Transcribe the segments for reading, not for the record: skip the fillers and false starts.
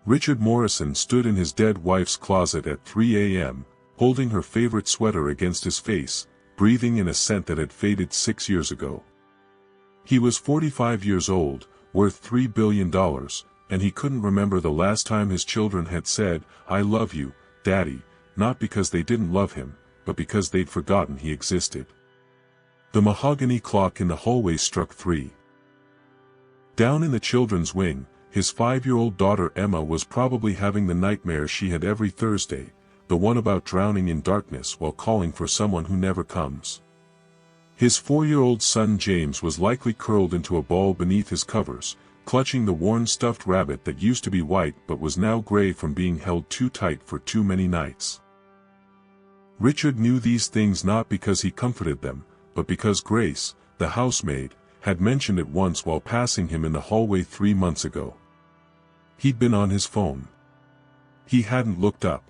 Richard Morrison stood in his dead wife's closet at 3 a.m., holding her favorite sweater against his face, breathing in a scent that had faded 6 years ago. He was 45 years old, worth $3 billion, and he couldn't remember the last time his children had said, "I love you, Daddy," not because they didn't love him, but because they'd forgotten he existed. The mahogany clock in the hallway struck 3. Down in the children's wing, his 5-year-old daughter Emma was probably having the nightmare she had every Thursday, the one about drowning in darkness while calling for someone who never comes. His 4-year-old son James was likely curled into a ball beneath his covers, clutching the worn stuffed rabbit that used to be white but was now gray from being held too tight for too many nights. Richard knew these things not because he comforted them, but because Grace, the housemaid, had mentioned it once while passing him in the hallway 3 months ago. He'd been on his phone. He hadn't looked up.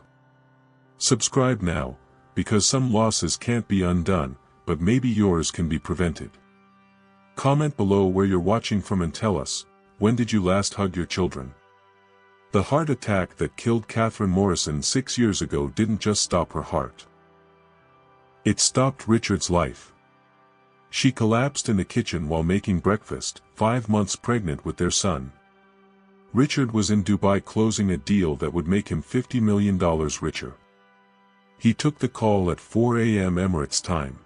Subscribe now, because some losses can't be undone, but maybe yours can be prevented. Comment below where you're watching from and tell us, when did you last hug your children? The heart attack that killed Catherine Morrison 6 years ago didn't just stop her heart. It stopped Richard's life. She collapsed in the kitchen while making breakfast, 5 months pregnant with their son. Richard was in Dubai closing a deal that would make him $50 million richer. He took the call at 4 a.m. Emirates time.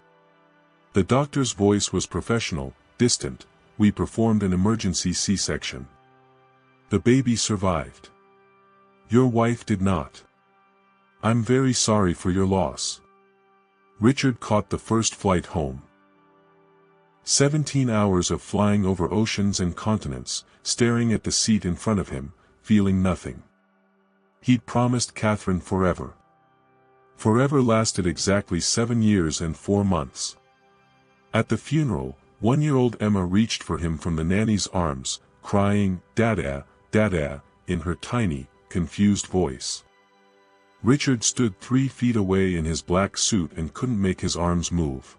The doctor's voice was professional, distant. "We performed an emergency C-section. The baby survived. Your wife did not. I'm very sorry for your loss." Richard caught the first flight home. 17 hours of flying over oceans and continents, staring at the seat in front of him, feeling nothing. He'd promised Catherine forever. Forever lasted exactly 7 years and 4 months. At the funeral, 1-year-old Emma reached for him from the nanny's arms, crying, "Dada, Dada," in her tiny, confused voice. Richard stood 3 feet away in his black suit and couldn't make his arms move.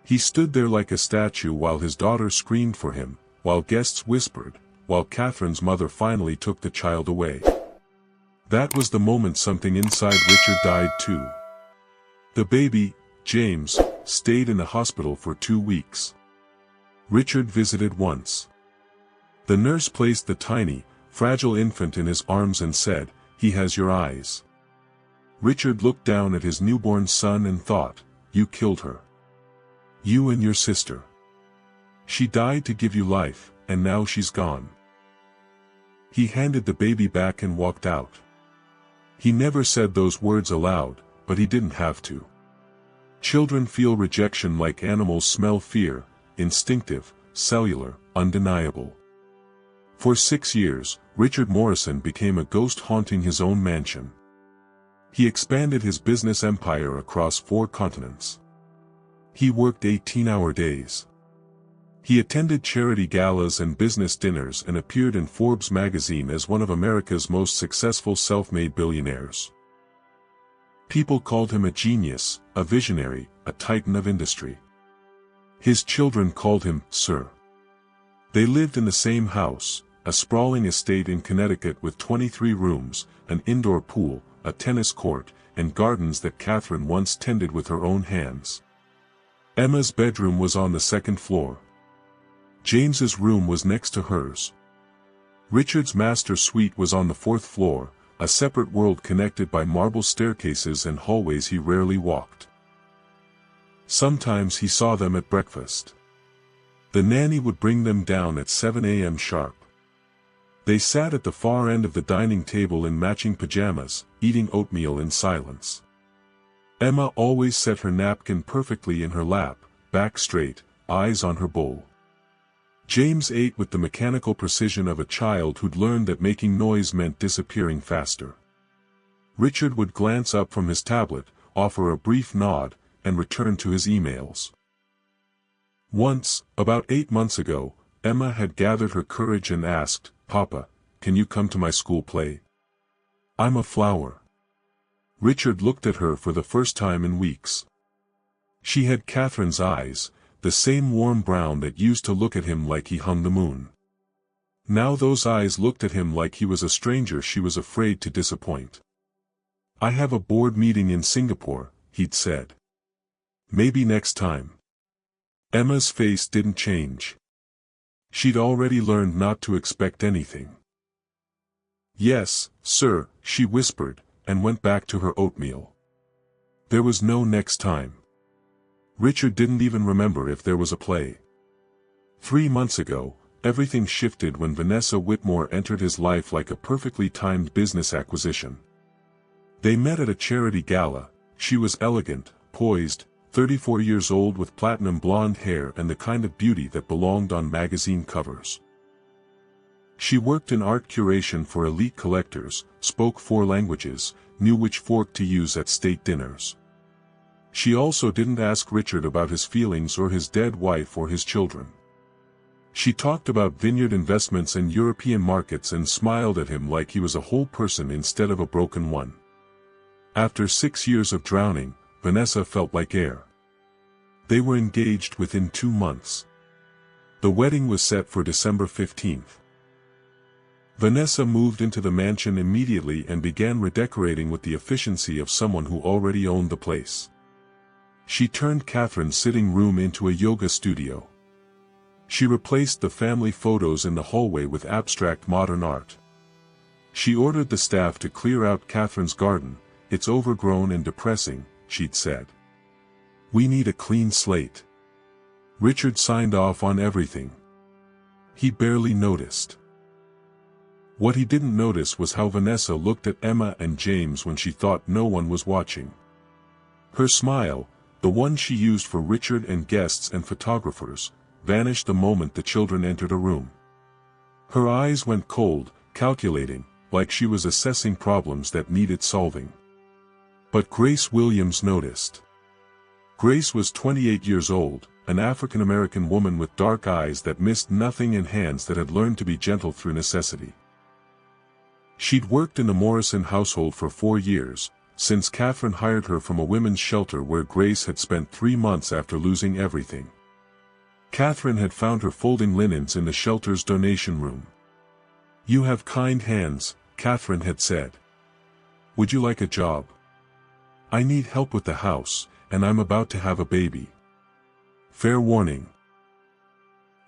He stood there like a statue while his daughter screamed for him, while guests whispered, while Catherine's mother finally took the child away. That was the moment something inside Richard died too. The baby, James, stayed in the hospital for 2 weeks. Richard visited once. The nurse placed the tiny, fragile infant in his arms and said, "He has your eyes." Richard looked down at his newborn son and thought, "You killed her. You and your sister. She died to give you life, and now she's gone." He handed the baby back and walked out. He never said those words aloud, but he didn't have to. Children feel rejection like animals smell fear, instinctive, cellular, undeniable. For 6 years, Richard Morrison became a ghost haunting his own mansion. He expanded his business empire across 4 continents. He worked 18-hour days. He attended charity galas and business dinners and appeared in Forbes magazine as one of America's most successful self-made billionaires. People called him a genius, a visionary, a titan of industry. His children called him Sir. They lived in the same house, a sprawling estate in Connecticut with 23 rooms, an indoor pool, a tennis court, and gardens that Catherine once tended with her own hands. Emma's bedroom was on the 2nd floor. James's room was next to hers. Richard's master suite was on the 4th floor, a separate world connected by marble staircases and hallways he rarely walked. Sometimes he saw them at breakfast. The nanny would bring them down at 7 a.m. sharp. They sat at the far end of the dining table in matching pajamas, eating oatmeal in silence. Emma always set her napkin perfectly in her lap, back straight, eyes on her bowl. James ate with the mechanical precision of a child who'd learned that making noise meant disappearing faster. Richard would glance up from his tablet, offer a brief nod, and return to his emails. Once, about 8 months ago, Emma had gathered her courage and asked, "Papa, can you come to my school play? I'm a flower." Richard looked at her for the first time in weeks. She had Catherine's eyes, the same warm brown that used to look at him like he hung the moon. Now those eyes looked at him like he was a stranger she was afraid to disappoint. "I have a board meeting in Singapore," he'd said. "Maybe next time." Emma's face didn't change. She'd already learned not to expect anything. "Yes, sir," she whispered, and went back to her oatmeal. There was no next time. Richard didn't even remember if there was a play. 3 months ago, everything shifted when Vanessa Whitmore entered his life like a perfectly timed business acquisition. They met at a charity gala. She was elegant, poised, 34 years old with platinum blonde hair and the kind of beauty that belonged on magazine covers. She worked in art curation for elite collectors, spoke 4 languages, knew which fork to use at state dinners. She also didn't ask Richard about his feelings or his dead wife or his children. She talked about vineyard investments and European markets and smiled at him like he was a whole person instead of a broken one. After 6 years of drowning, Vanessa felt like air. They were engaged within 2 months. The wedding was set for December 15th. Vanessa moved into the mansion immediately and began redecorating with the efficiency of someone who already owned the place. She turned Catherine's sitting room into a yoga studio. She replaced the family photos in the hallway with abstract modern art. She ordered the staff to clear out Catherine's garden. "It's overgrown and depressing," she'd said. "We need a clean slate." Richard signed off on everything. He barely noticed. What he didn't notice was how Vanessa looked at Emma and James when she thought no one was watching. Her smile, the one she used for Richard and guests and photographers, vanished the moment the children entered a room. Her eyes went cold, calculating, like she was assessing problems that needed solving. But Grace Williams noticed. Grace was 28 years old, an African-American woman with dark eyes that missed nothing and hands that had learned to be gentle through necessity. She'd worked in the Morrison household for 4 years, since Catherine hired her from a women's shelter where Grace had spent 3 months after losing everything. Catherine had found her folding linens in the shelter's donation room. "You have kind hands," Catherine had said. "Would you like a job? I need help with the house, and I'm about to have a baby. Fair warning.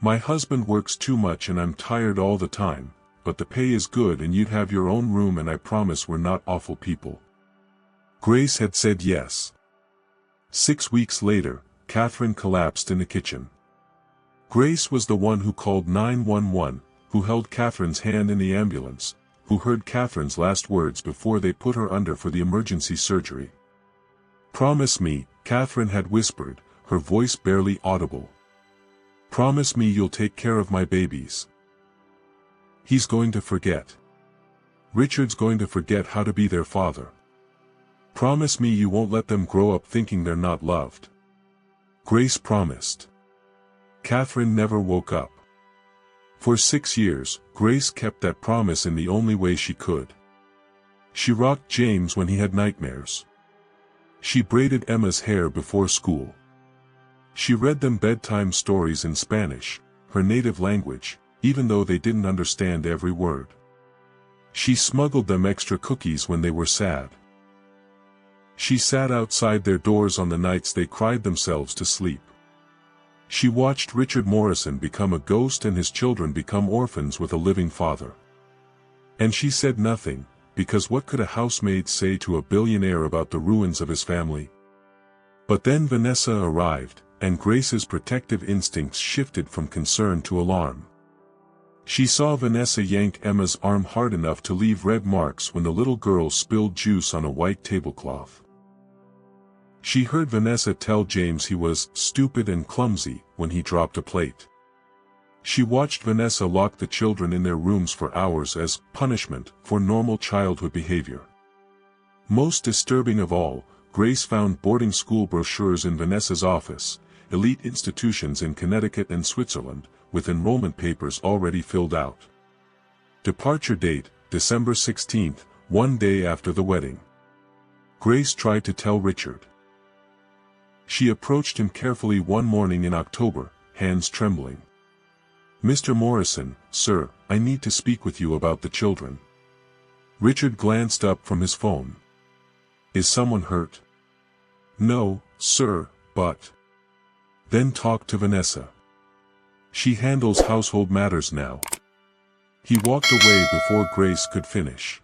My husband works too much and I'm tired all the time, but the pay is good and you'd have your own room and I promise we're not awful people." Grace had said yes. 6 weeks later, Catherine collapsed in the kitchen. Grace was the one who called 911, who held Catherine's hand in the ambulance, who heard Catherine's last words before they put her under for the emergency surgery. "Promise me," Catherine had whispered, her voice barely audible. "Promise me you'll take care of my babies." He's going to forget. Richard's going to forget how to be their father. "Promise me you won't let them grow up thinking they're not loved." Grace promised. Catherine never woke up. For 6 years, Grace kept that promise in the only way she could. She rocked James when he had nightmares. She braided Emma's hair before school. She read them bedtime stories in Spanish, her native language, even though they didn't understand every word. She smuggled them extra cookies when they were sad. She sat outside their doors on the nights they cried themselves to sleep. She watched Richard Morrison become a ghost and his children become orphans with a living father. And she said nothing, because what could a housemaid say to a billionaire about the ruins of his family? But then Vanessa arrived, and Grace's protective instincts shifted from concern to alarm. She saw Vanessa yank Emma's arm hard enough to leave red marks when the little girl spilled juice on a white tablecloth. She heard Vanessa tell James he was stupid and clumsy when he dropped a plate. She watched Vanessa lock the children in their rooms for hours as punishment for normal childhood behavior. Most disturbing of all, Grace found boarding school brochures in Vanessa's office, elite institutions in Connecticut and Switzerland, with enrollment papers already filled out. Departure date, December 16th, 1 day after the wedding. Grace tried to tell Richard. She approached him carefully one morning in October, hands trembling. Mr. Morrison, sir, I need to speak with you about the children. Richard glanced up from his phone. Is someone hurt? No, sir, but... Then talk to Vanessa. She handles household matters now. He walked away before Grace could finish.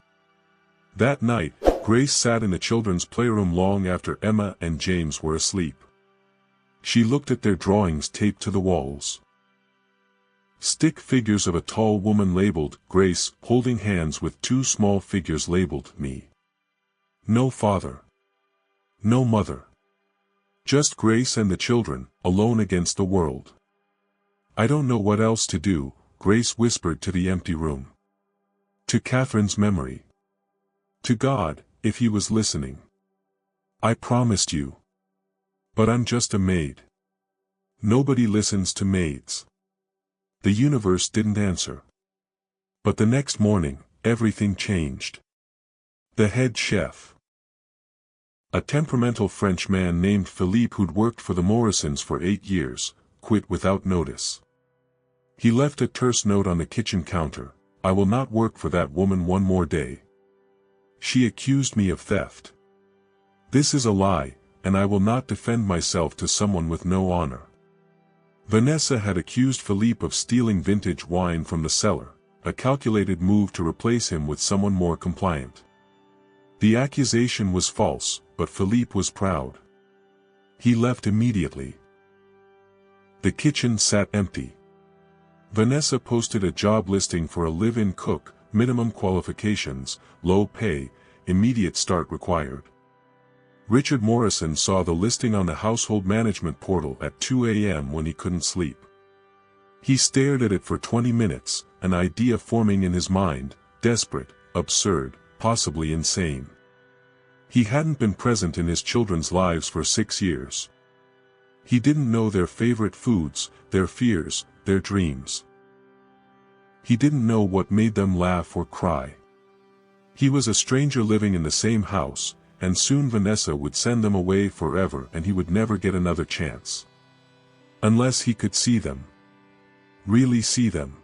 That night, Grace sat in the children's playroom long after Emma and James were asleep. She looked at their drawings taped to the walls. Stick figures of a tall woman labeled Grace, holding hands with two small figures labeled Me. No father. No mother. Just Grace and the children, alone against the world. I don't know what else to do, Grace whispered to the empty room. To Catherine's memory. To God, if he was listening. I promised you. But I'm just a maid. Nobody listens to maids. The universe didn't answer. But the next morning, everything changed. The head chef, a temperamental French man named Philippe who'd worked for the Morrisons for 8 years, quit without notice. He left a terse note on the kitchen counter: I will not work for that woman one more day. She accused me of theft. This is a lie, and I will not defend myself to someone with no honor. Vanessa had accused Philippe of stealing vintage wine from the cellar, a calculated move to replace him with someone more compliant. The accusation was false, but Philippe was proud. He left immediately. The kitchen sat empty. Vanessa posted a job listing for a live-in cook, minimum qualifications, low pay, immediate start required. Richard Morrison saw the listing on the household management portal at 2 a.m. when he couldn't sleep. He stared at it for 20 minutes, an idea forming in his mind, desperate, absurd, possibly insane. He hadn't been present in his children's lives for 6 years. He didn't know their favorite foods, their fears, their dreams. He didn't know what made them laugh or cry. He was a stranger living in the same house, and soon Vanessa would send them away forever and he would never get another chance. Unless he could see them. Really see them.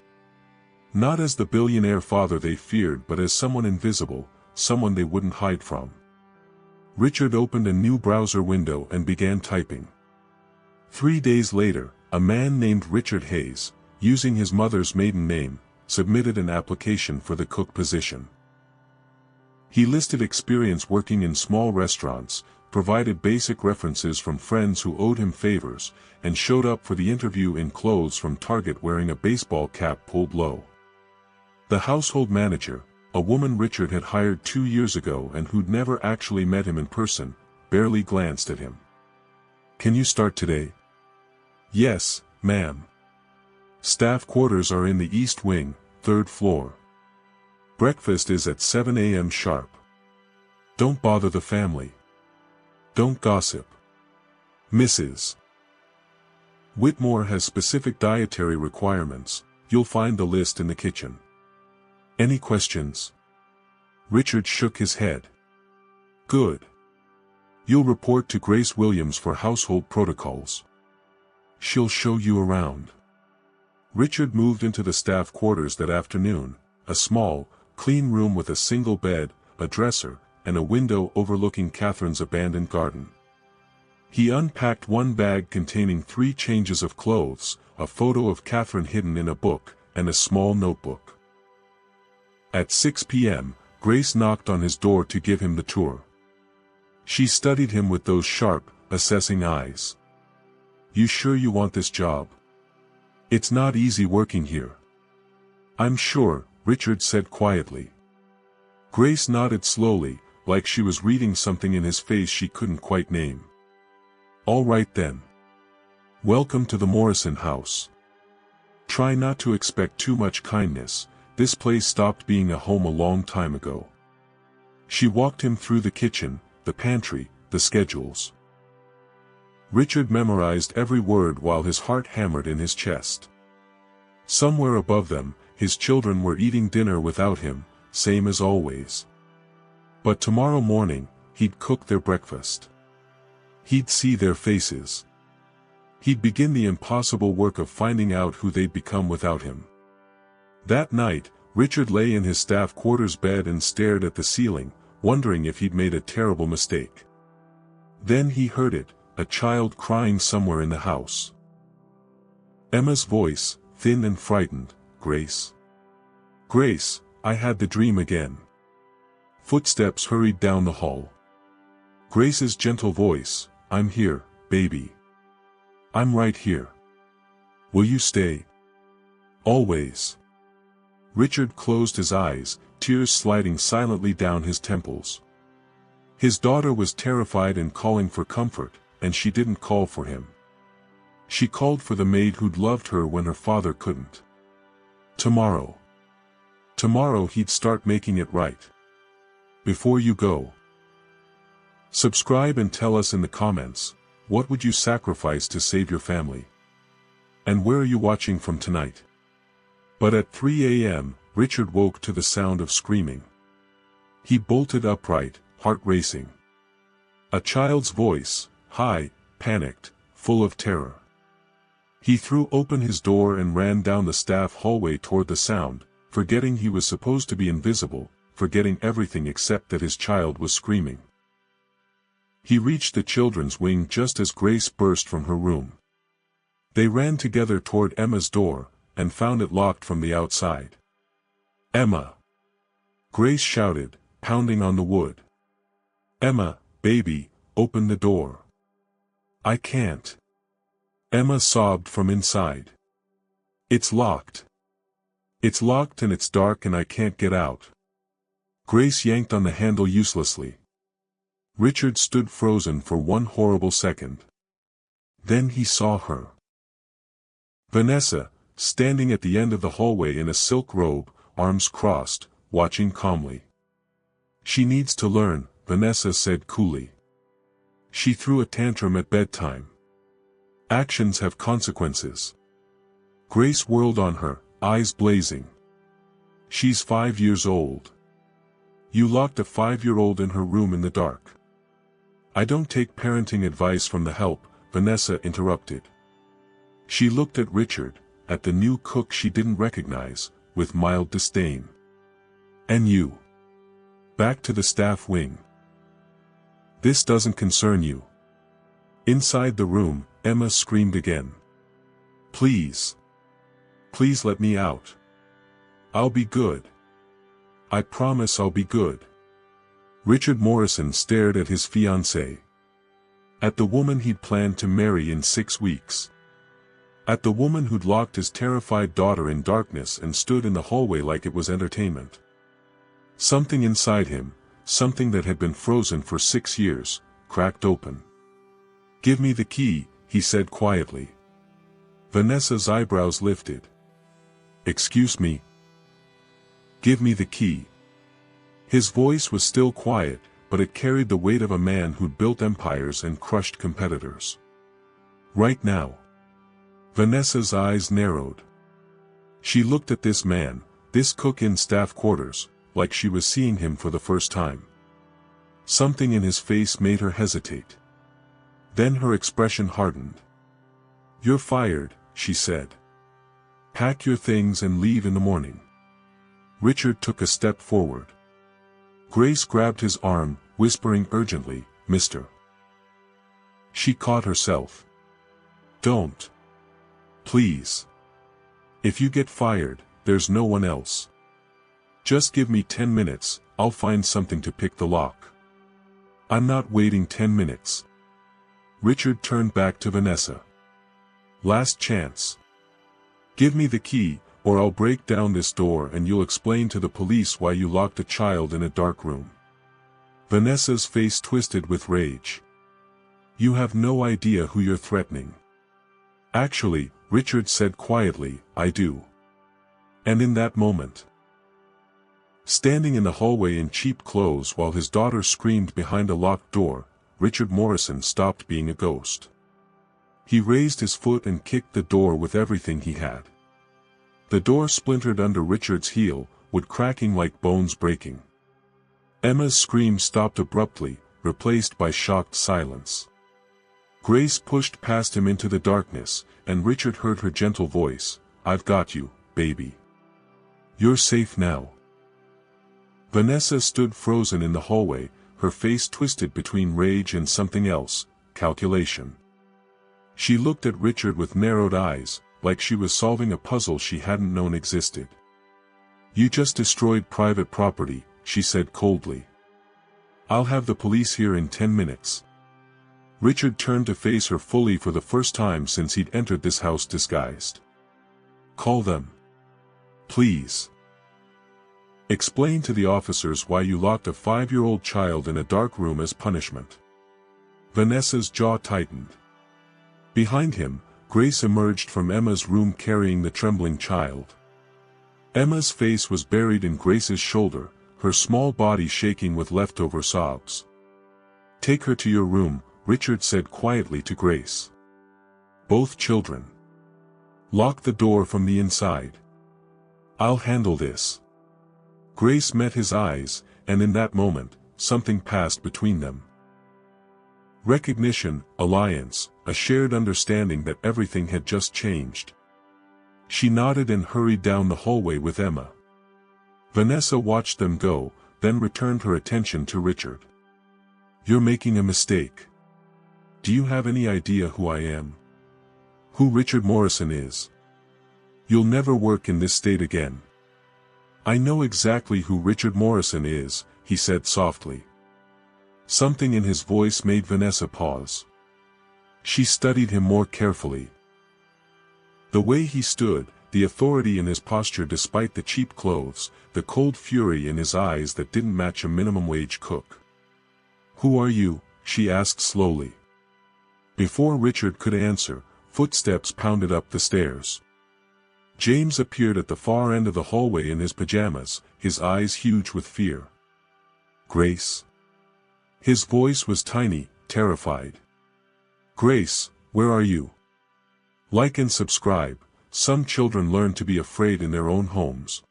Not as the billionaire father they feared, but as someone invisible, someone they wouldn't hide from. Richard opened a new browser window and began typing. 3 days later, a man named Richard Hayes, using his mother's maiden name, submitted an application for the cook position. He listed experience working in small restaurants, provided basic references from friends who owed him favors, and showed up for the interview in clothes from Target wearing a baseball cap pulled low. The household manager, a woman Richard had hired 2 years ago and who'd never actually met him in person, barely glanced at him. Can you start today? Yes, ma'am. Staff quarters are in the East Wing, 3rd floor. Breakfast is at 7 a.m. sharp. Don't bother the family. Don't gossip. Mrs. Whitmore has specific dietary requirements. You'll find the list in the kitchen. Any questions? Richard shook his head. Good. You'll report to Grace Williams for household protocols. She'll show you around. Richard moved into the staff quarters that afternoon, a small, clean room with a single bed, a dresser, and a window overlooking Catherine's abandoned garden. He unpacked one bag containing 3 changes of clothes, a photo of Catherine hidden in a book, and a small notebook. At 6 p.m., Grace knocked on his door to give him the tour. She studied him with those sharp, assessing eyes. You sure you want this job? It's not easy working here. I'm sure, Richard said quietly. Grace nodded slowly, like she was reading something in his face she couldn't quite name. All right then. Welcome to the Morrison house. Try not to expect too much kindness. This place stopped being a home a long time ago. She walked him through the kitchen, the pantry, the schedules. Richard memorized every word while his heart hammered in his chest. Somewhere above them, his children were eating dinner without him, same as always. But tomorrow morning, he'd cook their breakfast. He'd see their faces. He'd begin the impossible work of finding out who they'd become without him. That night, Richard lay in his staff quarters bed and stared at the ceiling, wondering if he'd made a terrible mistake. Then he heard it, a child crying somewhere in the house. Emma's voice, thin and frightened, "Grace. Grace, I had the dream again." Footsteps hurried down the hall. Grace's gentle voice, "I'm here, baby. I'm right here. Will you stay? Always." Richard closed his eyes, tears sliding silently down his temples. His daughter was terrified and calling for comfort, and she didn't call for him. She called for the maid who'd loved her when her father couldn't. Tomorrow. Tomorrow he'd start making it right. Before you go, subscribe and tell us in the comments, what would you sacrifice to save your family? And where are you watching from tonight? But at 3 a.m., Richard woke to the sound of screaming. He bolted upright, heart racing. A child's voice, high, panicked, full of terror. He threw open his door and ran down the staff hallway toward the sound, forgetting he was supposed to be invisible, forgetting everything except that his child was screaming. He reached the children's wing just as Grace burst from her room. They ran together toward Emma's door, and found it locked from the outside. "Emma!" Grace shouted, pounding on the wood. "Emma, baby, open the door." "I can't." Emma sobbed from inside. "It's locked. It's locked and it's dark and I can't get out." Grace yanked on the handle uselessly. Richard stood frozen for one horrible second. Then he saw her. Vanessa, standing at the end of the hallway in a silk robe, arms crossed, watching calmly. "She needs to learn," Vanessa said coolly. "She threw a tantrum at bedtime. Actions have consequences." Grace whirled on her, eyes blazing. "She's 5 years old. You locked a 5-year-old in her room in the dark." "I don't take parenting advice from the help," Vanessa interrupted. She looked at Richard, at the new cook she didn't recognize, with mild disdain. "And you? Back to the staff wing. This doesn't concern you." Inside the room, Emma screamed again. "Please. Please let me out. I'll be good. I promise I'll be good." Richard Morrison stared at his fiancée. At the woman he'd planned to marry in 6 weeks. At the woman who'd locked his terrified daughter in darkness and stood in the hallway like it was entertainment. Something inside him, something that had been frozen for 6 years, cracked open. "Give me the key," he said quietly. Vanessa's eyebrows lifted. "Excuse me?" "Give me the key." His voice was still quiet, but it carried the weight of a man who'd built empires and crushed competitors. "Right now." Vanessa's eyes narrowed. She looked at this man, this cook in staff quarters, like she was seeing him for the first time. Something in his face made her hesitate. Then her expression hardened. "You're fired," she said. "Pack your things and leave in the morning." Richard took a step forward. Grace grabbed his arm, whispering urgently, "Mister." She caught herself. "Don't. Please. If you get fired, there's no one else. Just give me 10 minutes, I'll find something to pick the lock." "I'm not waiting 10 minutes." Richard turned back to Vanessa. "Last chance. Give me the key, or I'll break down this door and you'll explain to the police why you locked a child in a dark room." Vanessa's face twisted with rage. "You have no idea who you're threatening." "Actually," Richard said quietly, "I do." And in that moment, standing in the hallway in cheap clothes while his daughter screamed behind a locked door, Richard Morrison stopped being a ghost. He raised his foot and kicked the door with everything he had. The door splintered under Richard's heel, wood cracking like bones breaking. Emma's scream stopped abruptly, replaced by shocked silence. Grace pushed past him into the darkness, and Richard heard her gentle voice, "I've got you, baby. You're safe now." Vanessa stood frozen in the hallway, her face twisted between rage and something else, calculation. She looked at Richard with narrowed eyes, like she was solving a puzzle she hadn't known existed. "You just destroyed private property," she said coldly. "I'll have the police here in 10 minutes. Richard turned to face her fully for the first time since he'd entered this house disguised. "Call them. Please. Explain to the officers why you locked a 5-year-old child in a dark room as punishment." Vanessa's jaw tightened. Behind him, Grace emerged from Emma's room carrying the trembling child. Emma's face was buried in Grace's shoulder, her small body shaking with leftover sobs. "Take her to your room," Richard said quietly to Grace. "Both children. Lock the door from the inside. I'll handle this." Grace met his eyes, and in that moment, something passed between them. Recognition, alliance, a shared understanding that everything had just changed. She nodded and hurried down the hallway with Emma. Vanessa watched them go, then returned her attention to Richard. "You're making a mistake. Do you have any idea who I am? Who Richard Morrison is? You'll never work in this state again." "I know exactly who Richard Morrison is," he said softly. Something in his voice made Vanessa pause. She studied him more carefully. The way he stood, the authority in his posture despite the cheap clothes, the cold fury in his eyes that didn't match a minimum-wage cook. "Who are you?" she asked slowly. Before Richard could answer, footsteps pounded up the stairs. James appeared at the far end of the hallway in his pajamas, his eyes huge with fear. "Grace?" His voice was tiny, terrified. "Grace, where are you? Like and subscribe. Some children learn to be afraid in their own homes."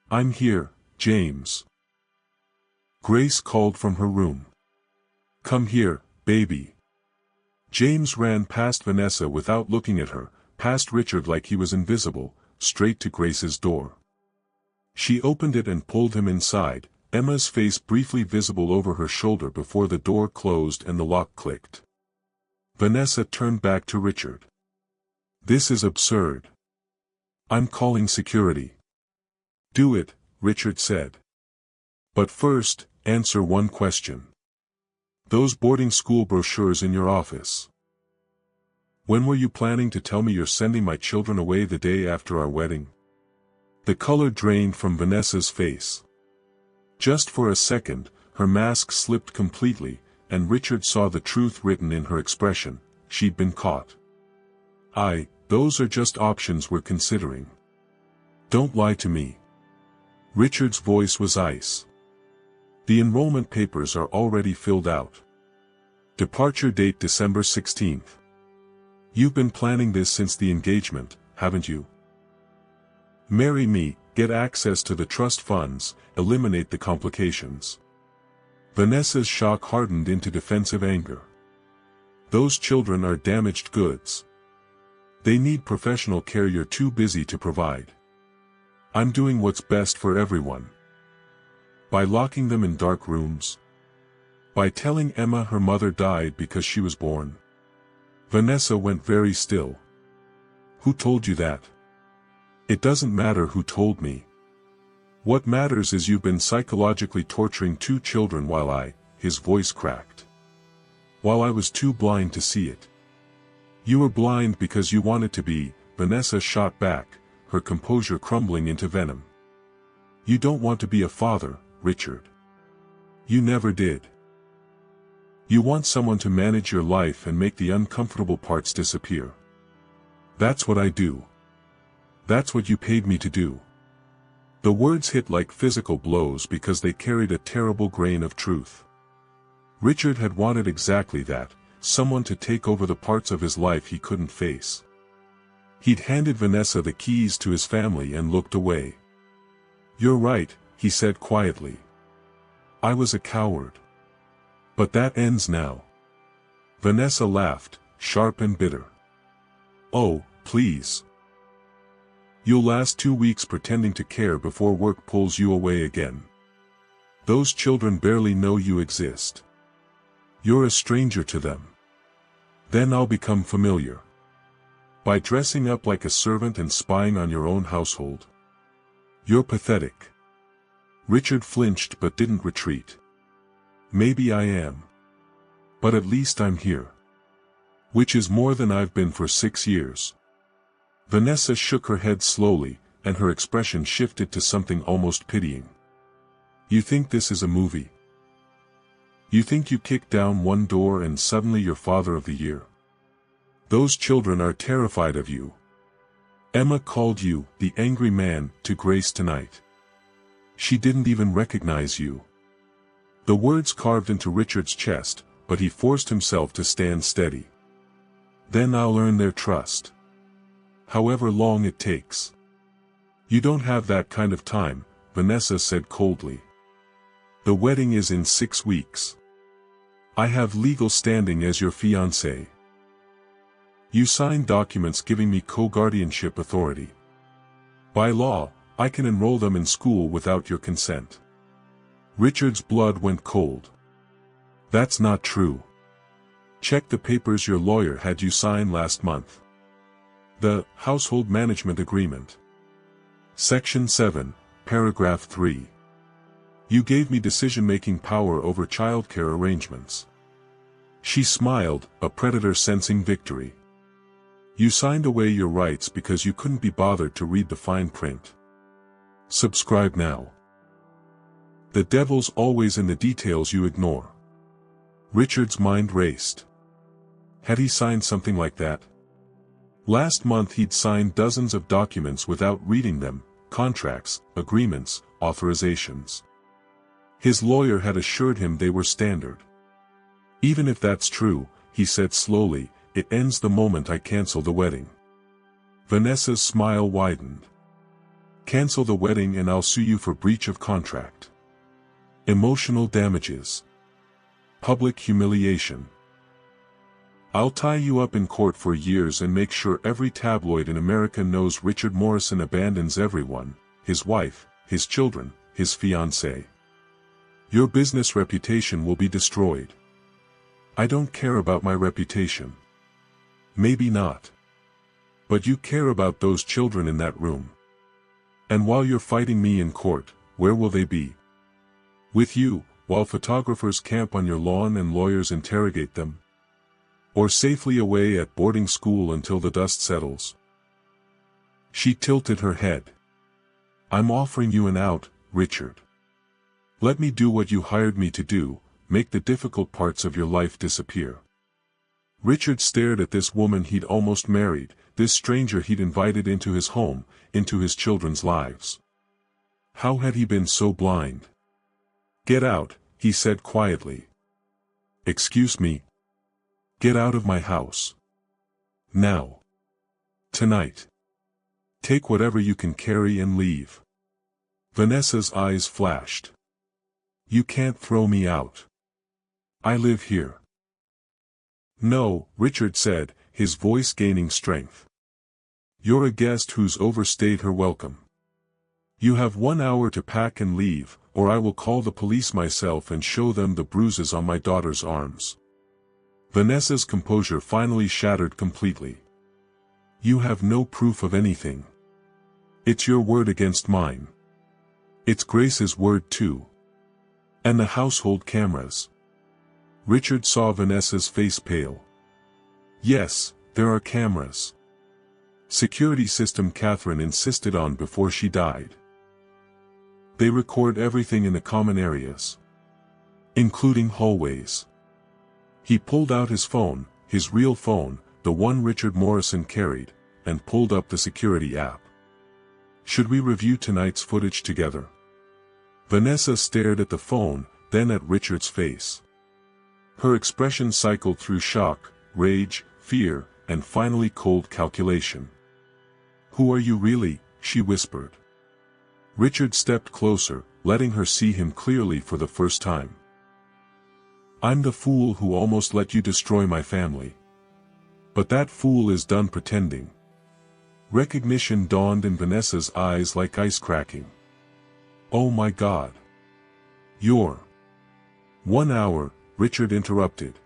"I'm here, James." Grace called from her room. "Come here, baby." James ran past Vanessa without looking at her, past Richard like he was invisible, straight to Grace's door. She opened it and pulled him inside, Emma's face briefly visible over her shoulder before the door closed and the lock clicked. Vanessa turned back to Richard. "This is absurd. I'm calling security." "Do it," Richard said. "But first, answer one question. Those boarding school brochures in your office. When were you planning to tell me you're sending my children away the day after our wedding?" The color drained from Vanessa's face. Just for a second, her mask slipped completely, and Richard saw the truth written in her expression. She'd been caught. Those are just options we're considering. Don't lie to me." Richard's voice was ice. "The enrollment papers are already filled out. Departure date December 16th. You've been planning this since the engagement, haven't you? Marry me, get access to the trust funds, eliminate the complications." Vanessa's shock hardened into defensive anger. "Those children are damaged goods. They need professional care you're too busy to provide. I'm doing what's best for everyone. By locking them in dark rooms? By telling Emma her mother died because she was born?" Vanessa went very still. "Who told you that?" "It doesn't matter who told me. What matters is you've been psychologically torturing 2 children while his voice cracked. "While I was too blind to see it." "You were blind because you wanted to be," Vanessa shot back, her composure crumbling into venom. "You don't want to be a father, Richard. You never did. You want someone to manage your life and make the uncomfortable parts disappear. That's what I do. That's what you paid me to do." The words hit like physical blows because they carried a terrible grain of truth. Richard had wanted exactly that, someone to take over the parts of his life he couldn't face. He'd handed Vanessa the keys to his family and looked away. "You're right," he said quietly. "I was a coward. But that ends now. Vanessa laughed, sharp and bitter. Oh, please. You'll last 2 weeks pretending to care before work pulls you away again. Those children barely know you exist. You're a stranger to them. Then I'll become familiar. By dressing up like a servant and spying on your own household. You're pathetic. Richard flinched but didn't retreat. Maybe I am. But at least I'm here. Which is more than I've been for 6 years. Vanessa shook her head slowly, and her expression shifted to something almost pitying. You think this is a movie? You think you kick down one door and suddenly you're Father of the Year? Those children are terrified of you. Emma called you, the angry man, to Grace tonight. She didn't even recognize you. The words carved into Richard's chest, but he forced himself to stand steady. Then I'll earn their trust. However long it takes. You don't have that kind of time, Vanessa said coldly. The wedding is in 6 weeks. I have legal standing as your fiancé. You signed documents giving me co-guardianship authority. By law, I can enroll them in school without your consent. Richard's blood went cold. That's not true. Check the papers your lawyer had you sign last month. The Household Management Agreement. Section 7, Paragraph 3. You gave me decision-making power over childcare arrangements. She smiled, a predator sensing victory. You signed away your rights because you couldn't be bothered to read the fine print. Subscribe now. The devil's always in the details you ignore. Richard's mind raced. Had he signed something like that? Last month he'd signed dozens of documents without reading them, contracts, agreements, authorizations. His lawyer had assured him they were standard. Even if that's true, he said slowly, it ends the moment I cancel the wedding. Vanessa's smile widened. Cancel the wedding and I'll sue you for breach of contract. Emotional damages. Public humiliation. I'll tie you up in court for years and make sure every tabloid in America knows Richard Morrison abandons everyone, his wife, his children, his fiancée. Your business reputation will be destroyed. I don't care about my reputation. Maybe not. But you care about those children in that room. And while you're fighting me in court, where will they be? With you, while photographers camp on your lawn and lawyers interrogate them? Or safely away at boarding school until the dust settles? She tilted her head. I'm offering you an out, Richard. Let me do what you hired me to do, make the difficult parts of your life disappear. Richard stared at this woman he'd almost married, this stranger he'd invited into his home, into his children's lives. How had he been so blind? Get out, he said quietly. Excuse me. Get out of my house. Now. Tonight. Take whatever you can carry and leave. Vanessa's eyes flashed. You can't throw me out. I live here. No, Richard said, his voice gaining strength. You're a guest who's overstayed her welcome. You have 1 hour to pack and leave, or I will call the police myself and show them the bruises on my daughter's arms. Vanessa's composure finally shattered completely. You have no proof of anything. It's your word against mine. It's Grace's word too. And the household cameras. Richard saw Vanessa's face pale. Yes, there are cameras. Security system Catherine insisted on before she died. They record everything in the common areas. Including hallways. He pulled out his phone, his real phone, the one Richard Morrison carried, and pulled up the security app. Should we review tonight's footage together? Vanessa stared at the phone, then at Richard's face. Her expression cycled through shock, rage, fear, and finally cold calculation. Who are you really? She whispered. Richard stepped closer, letting her see him clearly for the first time. I'm the fool who almost let you destroy my family. But that fool is done pretending. Recognition dawned in Vanessa's eyes like ice cracking. Oh my God. You're... 1 hour, Richard interrupted.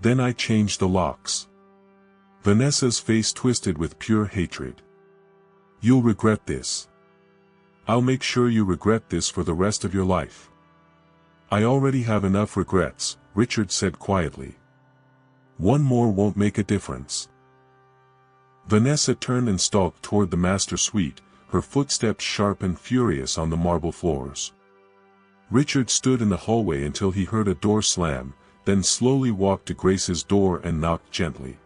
Then I changed the locks. Vanessa's face twisted with pure hatred. You'll regret this. I'll make sure you regret this for the rest of your life. I already have enough regrets, Richard said quietly. One more won't make a difference. Vanessa turned and stalked toward the master suite, her footsteps sharp and furious on the marble floors. Richard stood in the hallway until he heard a door slam, then slowly walked to Grace's door and knocked gently.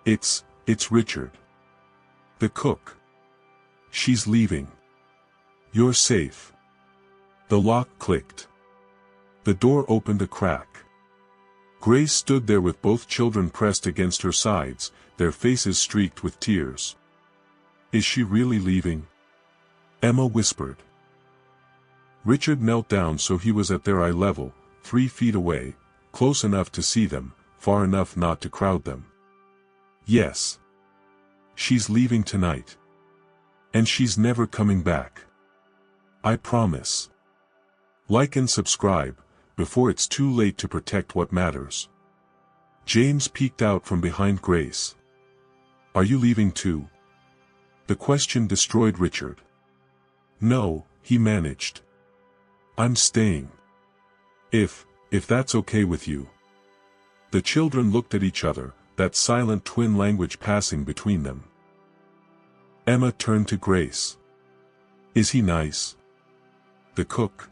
It's Richard. The cook. She's leaving. You're safe. The lock clicked. The door opened a crack. Grace stood there with both children pressed against her sides, their faces streaked with tears. Is she really leaving? Emma whispered. Richard knelt down so he was at their eye level, 3 feet away, close enough to see them, far enough not to crowd them. Yes. She's leaving tonight. And she's never coming back. I promise. Like and subscribe, before it's too late to protect what matters. James peeked out from behind Grace. Are you leaving too? The question destroyed Richard. No, he managed. I'm staying. If that's okay with you. The children looked at each other, that silent twin language passing between them. Emma turned to Grace. Is he nice? The cook.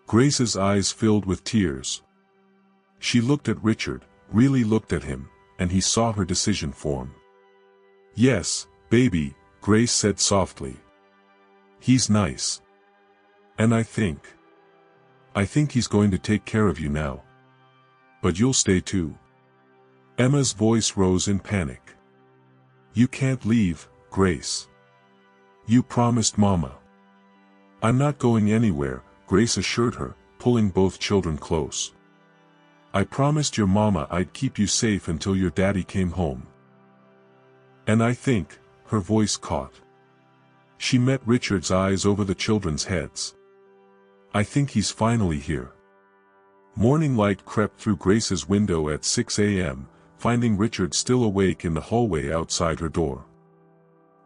Grace's eyes filled with tears. She looked at Richard, really looked at him, and he saw her decision form. Yes, baby, Grace said softly. He's nice. And I think he's going to take care of you now. But you'll stay too. Emma's voice rose in panic. You can't leave, Grace. You promised Mama. I'm not going anywhere, Grace assured her, pulling both children close. I promised your mama I'd keep you safe until your daddy came home. And I think, her voice caught. She met Richard's eyes over the children's heads. I think he's finally here. Morning light crept through Grace's window at 6 a.m., finding Richard still awake in the hallway outside her door.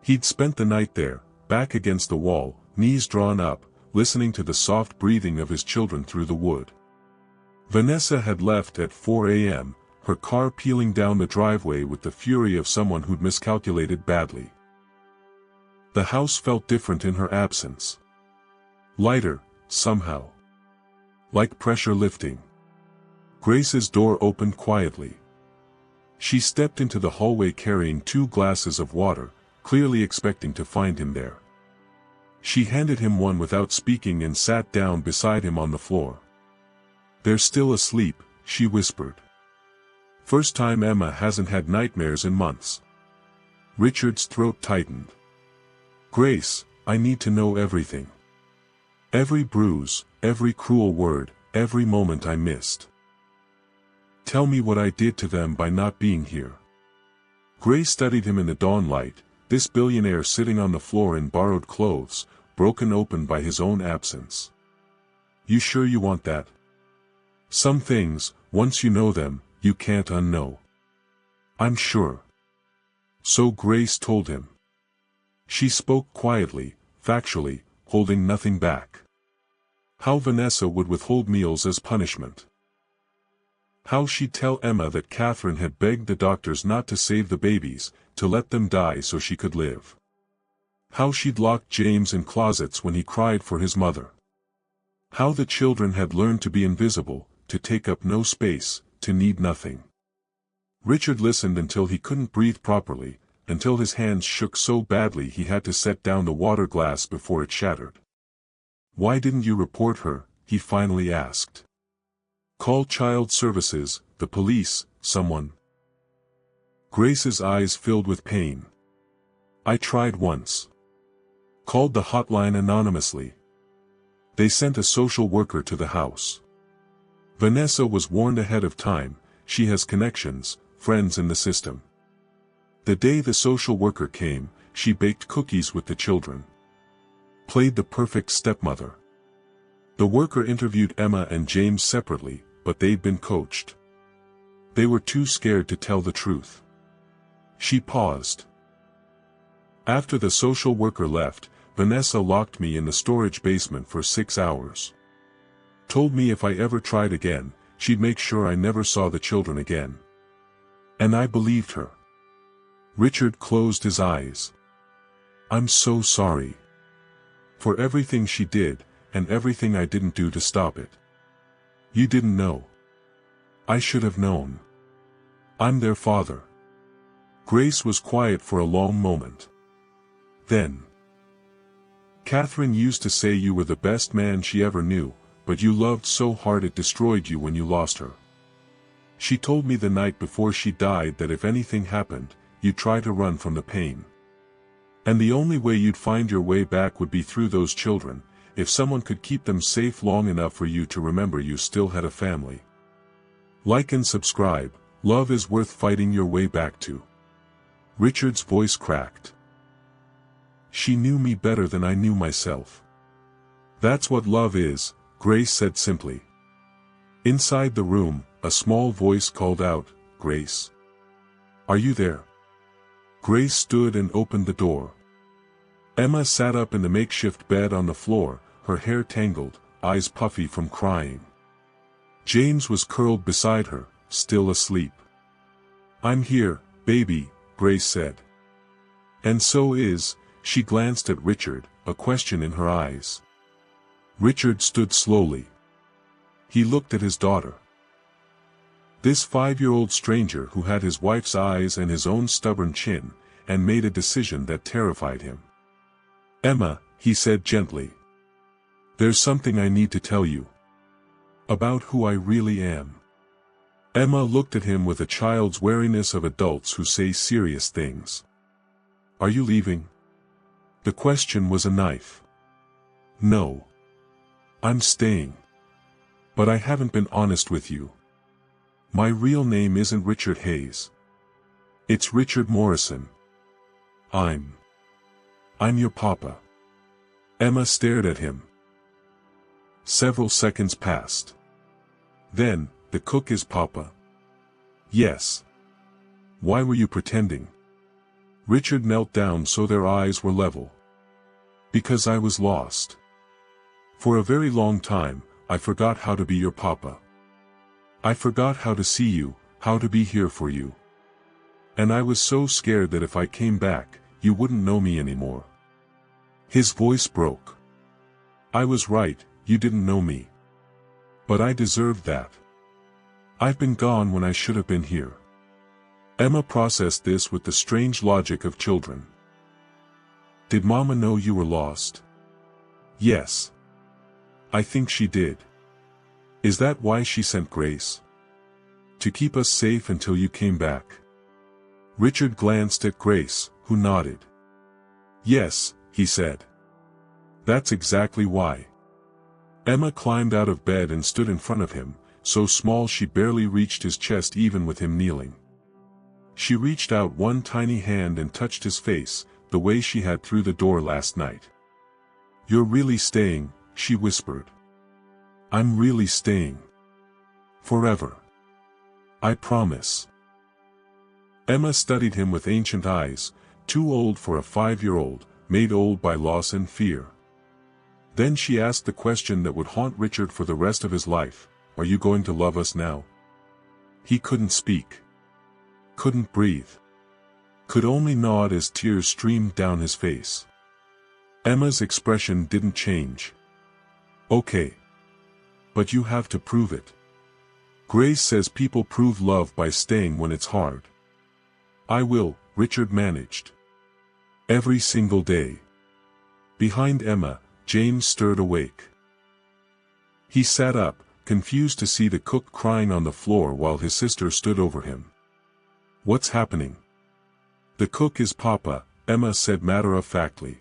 He'd spent the night there, back against the wall, knees drawn up, listening to the soft breathing of his children through the wood. Vanessa had left at 4 a.m., her car peeling down the driveway with the fury of someone who'd miscalculated badly. The house felt different in her absence. Lighter, somehow. Like pressure lifting. Grace's door opened quietly. She stepped into the hallway carrying 2 glasses of water, clearly expecting to find him there. She handed him one without speaking and sat down beside him on the floor. They're still asleep, she whispered. First time Emma hasn't had nightmares in months. Richard's throat tightened. Grace, I need to know everything. Every bruise, every cruel word, every moment I missed. Tell me what I did to them by not being here. Grace studied him in the dawn light, this billionaire sitting on the floor in borrowed clothes, broken open by his own absence. You sure you want that? Some things, once you know them, you can't unknow. I'm sure. So Grace told him. She spoke quietly, factually, holding nothing back. How Vanessa would withhold meals as punishment. How she'd tell Emma that Catherine had begged the doctors not to save the babies, to let them die so she could live. How she'd locked James in closets when he cried for his mother. How the children had learned to be invisible, to take up no space, to need nothing. Richard listened until he couldn't breathe properly, until his hands shook so badly he had to set down the water glass before it shattered. Why didn't you report her? He finally asked. Call child services, the police, someone. Grace's eyes filled with pain. I tried once. Called the hotline anonymously. They sent a social worker to the house. Vanessa was warned ahead of time. She has connections, friends in the system. The day the social worker came, she baked cookies with the children. Played the perfect stepmother. The worker interviewed Emma and James separately, but they'd been coached. They were too scared to tell the truth. She paused. After the social worker left, Vanessa locked me in the storage basement for 6 hours. Told me if I ever tried again, she'd make sure I never saw the children again. And I believed her. Richard closed his eyes. I'm so sorry. For everything she did, and everything I didn't do to stop it. You didn't know. I should have known. I'm their father. Grace was quiet for a long moment. Then. Catherine used to say you were the best man she ever knew, but you loved so hard it destroyed you when you lost her. She told me the night before she died that if anything happened, you'd try to run from the pain. And the only way you'd find your way back would be through those children, if someone could keep them safe long enough for you to remember you still had a family. Like and subscribe. Love is worth fighting your way back to. Richard's voice cracked. She knew me better than I knew myself. That's what love is, Grace said simply. Inside the room, a small voice called out, Grace. Are you there? Grace stood and opened the door. Emma sat up in the makeshift bed on the floor, her hair tangled, eyes puffy from crying. James was curled beside her, still asleep. I'm here, baby, Grace said. And so is, she glanced at Richard, a question in her eyes. Richard stood slowly. He looked at his daughter. This 5-year-old stranger who had his wife's eyes and his own stubborn chin, and made a decision that terrified him. Emma, he said gently. There's something I need to tell you. About who I really am. Emma looked at him with a child's wariness of adults who say serious things. Are you leaving? The question was a knife. No. I'm staying. But I haven't been honest with you. My real name isn't Richard Hayes. It's Richard Morrison. I'm your papa. Emma stared at him. Several seconds passed. Then, the cook is papa? Yes. Why were you pretending? Richard knelt down so their eyes were level. Because I was lost. For a very long time, I forgot how to be your papa. I forgot how to see you, how to be here for you. And I was so scared that if I came back, you wouldn't know me anymore. His voice broke. I was right, you didn't know me. But I deserved that. I've been gone when I should have been here. Emma processed this with the strange logic of children. Did Mama know you were lost? Yes. I think she did. Is that why she sent Grace? To keep us safe until you came back? Richard glanced at Grace, who nodded. Yes, he said. That's exactly why. Emma climbed out of bed and stood in front of him, so small she barely reached his chest even with him kneeling. She reached out one tiny hand and touched his face, the way she had through the door last night. You're really staying, she whispered. I'm really staying. Forever. I promise. Emma studied him with ancient eyes, too old for a 5-year-old, made old by loss and fear. Then she asked the question that would haunt Richard for the rest of his life, are you going to love us now? He couldn't speak. Couldn't breathe. Could only nod as tears streamed down his face. Emma's expression didn't change. Okay. But you have to prove it. Grace says people prove love by staying when it's hard. I will, Richard managed. Every single day. Behind Emma, James stirred awake. He sat up, confused to see the cook crying on the floor while his sister stood over him. What's happening? The cook is Papa, Emma said matter-of-factly.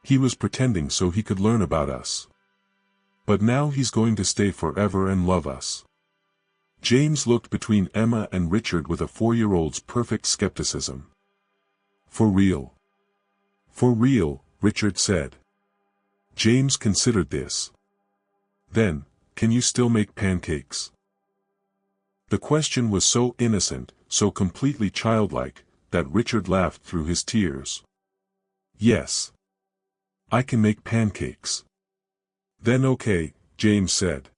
He was pretending so he could learn about us. But now he's going to stay forever and love us. James looked between Emma and Richard with a 4-year-old's perfect skepticism. For real? For real, Richard said. James considered this. Then, can you still make pancakes? The question was so innocent, so completely childlike, that Richard laughed through his tears. Yes. I can make pancakes. Then okay, James said.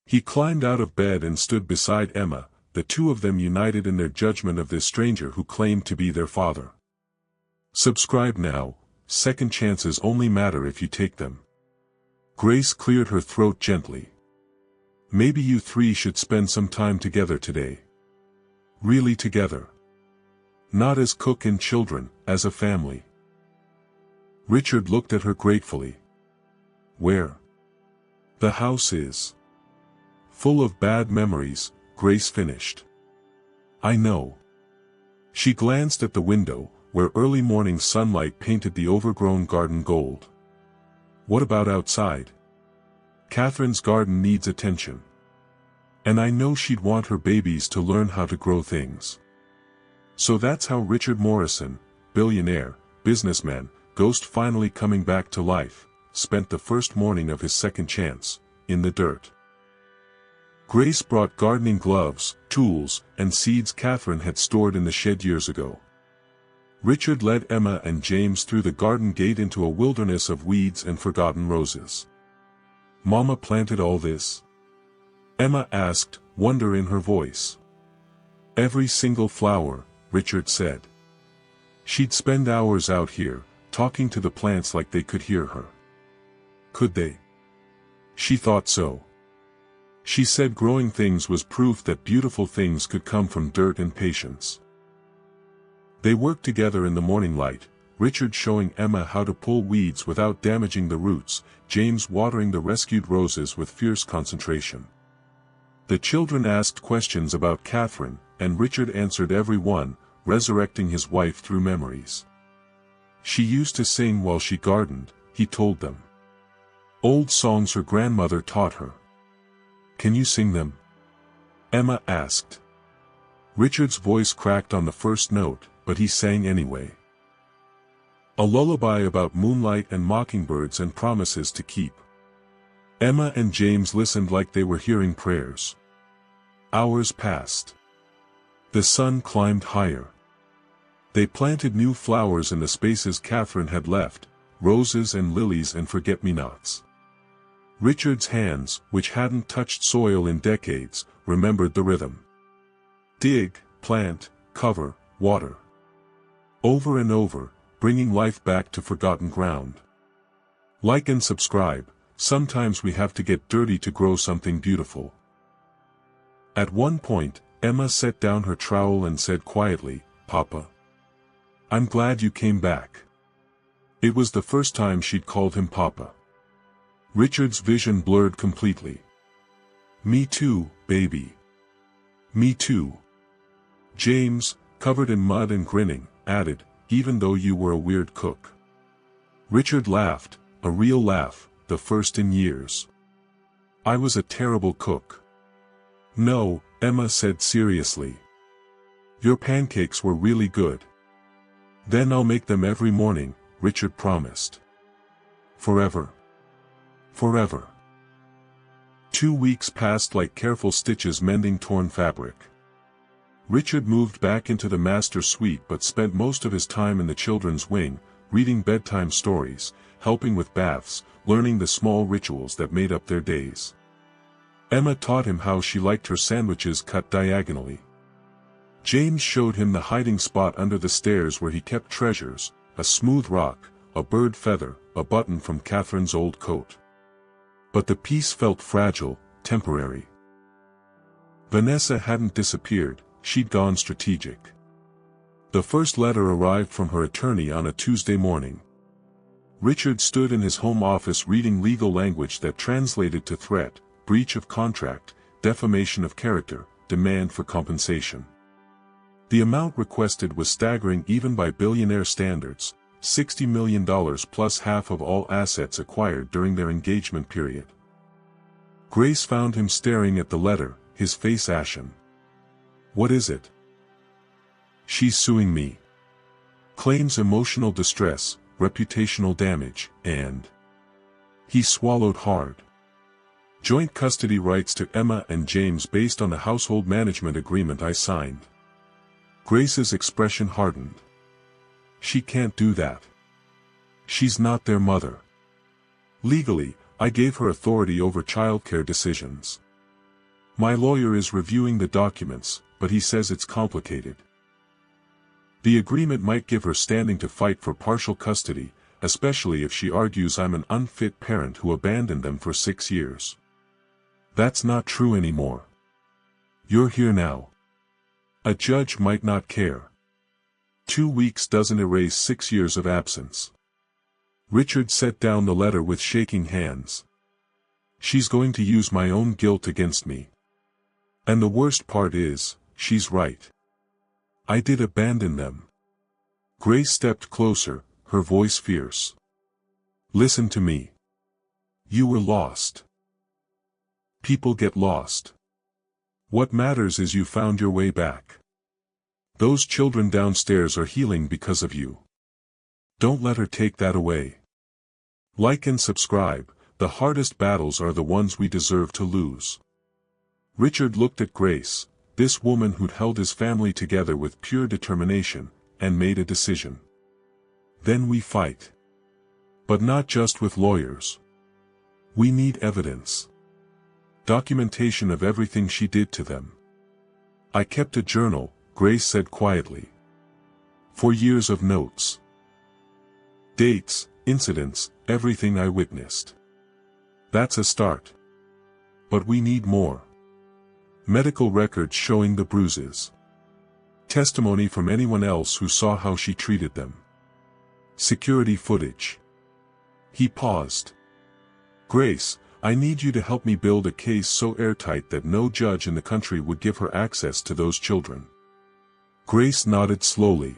He climbed out of bed and stood beside Emma, the two of them united in their judgment of this stranger who claimed to be their father. Subscribe now, second chances only matter if you take them. Grace cleared her throat gently. Maybe you three should spend some time together today. Really together. Not as cook and children, as a family. Richard looked at her gratefully. Where? The house is full of bad memories, Grace finished. I know. She glanced at the window, where early morning sunlight painted the overgrown garden gold. What about outside? Catherine's garden needs attention. And I know she'd want her babies to learn how to grow things. So that's how Richard Morrison, billionaire, businessman, ghost finally coming back to life, spent the first morning of his second chance, in the dirt. Grace brought gardening gloves, tools, and seeds Catherine had stored in the shed years ago. Richard led Emma and James through the garden gate into a wilderness of weeds and forgotten roses. Mama planted all this? Emma asked, wonder in her voice. Every single flower, Richard said. She'd spend hours out here, talking to the plants like they could hear her. Could they? She thought so. She said growing things was proof that beautiful things could come from dirt and patience. They worked together in the morning light, Richard showing Emma how to pull weeds without damaging the roots, James watering the rescued roses with fierce concentration. The children asked questions about Catherine, and Richard answered every one, resurrecting his wife through memories. She used to sing while she gardened, he told them. Old songs her grandmother taught her. Can you sing them? Emma asked. Richard's voice cracked on the first note, but he sang anyway. A lullaby about moonlight and mockingbirds and promises to keep. Emma and James listened like they were hearing prayers. Hours passed. The sun climbed higher. They planted new flowers in the spaces Catherine had left, roses and lilies and forget-me-nots. Richard's hands, which hadn't touched soil in decades, remembered the rhythm. Dig, plant, cover, water. Over and over, bringing life back to forgotten ground. Like and subscribe, sometimes we have to get dirty to grow something beautiful. At one point, Emma set down her trowel and said quietly, Papa. I'm glad you came back. It was the first time she'd called him Papa. Richard's vision blurred completely. Me too, baby. Me too. James, covered in mud and grinning, added, even though you were a weird cook. Richard laughed, a real laugh, the first in years. I was a terrible cook. No, Emma said seriously. Your pancakes were really good. Then I'll make them every morning, Richard promised. Forever. Forever. 2 weeks passed like careful stitches mending torn fabric. Richard moved back into the master suite but spent most of his time in the children's wing, reading bedtime stories, helping with baths, learning the small rituals that made up their days. Emma taught him how she liked her sandwiches cut diagonally. James showed him the hiding spot under the stairs where he kept treasures, a smooth rock, a bird feather, a button from Catherine's old coat. But the piece felt fragile, temporary. Vanessa hadn't disappeared, she'd gone strategic. The first letter arrived from her attorney on a Tuesday morning. Richard stood in his home office reading legal language that translated to threat, breach of contract, defamation of character, demand for compensation. The amount requested was staggering even by billionaire standards, $60 million plus half of all assets acquired during their engagement period. Grace found him staring at the letter, his face ashen. What is it? She's suing me. Claims emotional distress, reputational damage, and... He swallowed hard. Joint custody rights to Emma and James based on the household management agreement I signed. Grace's expression hardened. She can't do that. She's not their mother. Legally, I gave her authority over childcare decisions. My lawyer is reviewing the documents, but he says it's complicated. The agreement might give her standing to fight for partial custody, especially if she argues I'm an unfit parent who abandoned them for 6 years. That's not true anymore. You're here now. A judge might not care. 2 weeks doesn't erase 6 years of absence. Richard set down the letter with shaking hands. She's going to use my own guilt against me. And the worst part is, she's right. I did abandon them. Grace stepped closer, her voice fierce. Listen to me. You were lost. People get lost. What matters is you found your way back. Those children downstairs are healing because of you. Don't let her take that away. Like and subscribe. The hardest battles are the ones we deserve to lose. Richard looked at Grace, this woman who'd held his family together with pure determination, and made a decision. Then we fight. But not just with lawyers. We need evidence. Documentation of everything she did to them. I kept a journal, Grace said quietly. For years of notes. Dates, incidents, everything I witnessed. That's a start. But we need more. Medical records showing the bruises. Testimony from anyone else who saw how she treated them. Security footage. He paused. Grace, I need you to help me build a case so airtight that no judge in the country would give her access to those children. Grace nodded slowly.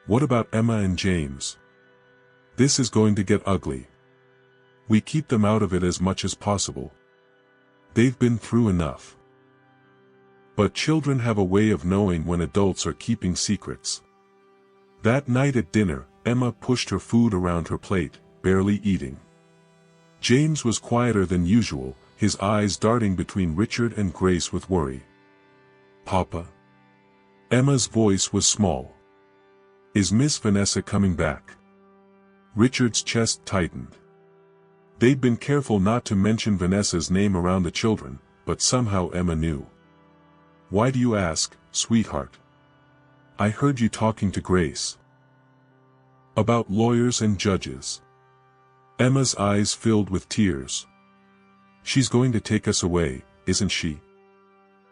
What about Emma and James? This is going to get ugly. We keep them out of it as much as possible. They've been through enough. But children have a way of knowing when adults are keeping secrets. That night at dinner, Emma pushed her food around her plate, barely eating. James was quieter than usual, his eyes darting between Richard and Grace with worry. Papa? Emma's voice was small. Is Miss Vanessa coming back? Richard's chest tightened. They'd been careful not to mention Vanessa's name around the children, but somehow Emma knew. Why do you ask, sweetheart? I heard you talking to Grace. About lawyers and judges. Emma's eyes filled with tears. She's going to take us away, isn't she?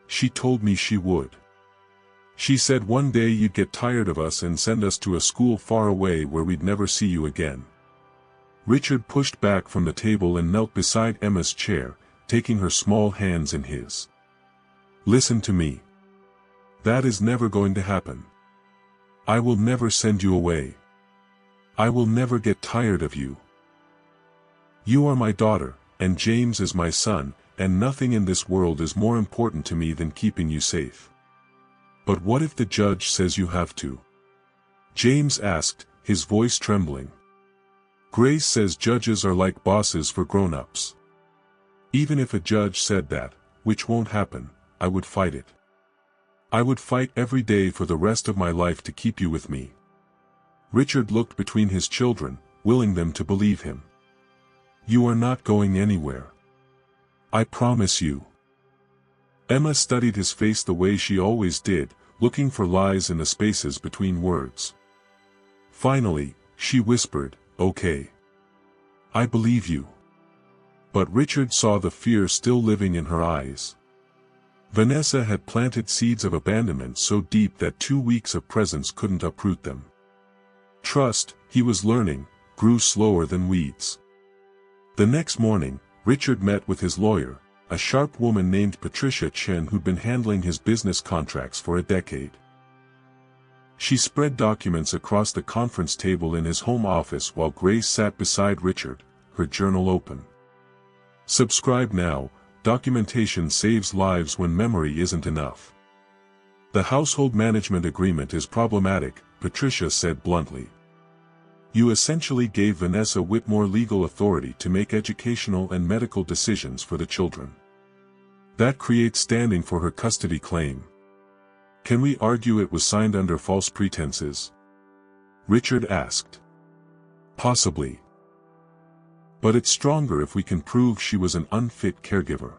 She told me she would. She said one day you'd get tired of us and send us to a school far away where we'd never see you again. Richard pushed back from the table and knelt beside Emma's chair, taking her small hands in his. Listen to me. That is never going to happen. I will never send you away. I will never get tired of you. You are my daughter, and James is my son, and nothing in this world is more important to me than keeping you safe. But what if the judge says you have to? James asked, his voice trembling. Grace says judges are like bosses for grown-ups. Even if a judge said that, which won't happen, I would fight it. I would fight every day for the rest of my life to keep you with me. Richard looked between his children, willing them to believe him. You are not going anywhere. I promise you. Emma studied his face the way she always did, looking for lies in the spaces between words. Finally, she whispered, okay. I believe you. But Richard saw the fear still living in her eyes. Vanessa had planted seeds of abandonment so deep that 2 weeks of presence couldn't uproot them. Trust, he was learning, grew slower than weeds. The next morning, Richard met with his lawyer, a sharp woman named Patricia Chen who'd been handling his business contracts for a decade. She spread documents across the conference table in his home office while Grace sat beside Richard, her journal open. Subscribe now. Documentation saves lives when memory isn't enough. The household management agreement is problematic, Patricia said bluntly. You essentially gave Vanessa Whitmore legal authority to make educational and medical decisions for the children. That creates standing for her custody claim. Can we argue it was signed under false pretenses? Richard asked. Possibly. But it's stronger if we can prove she was an unfit caregiver.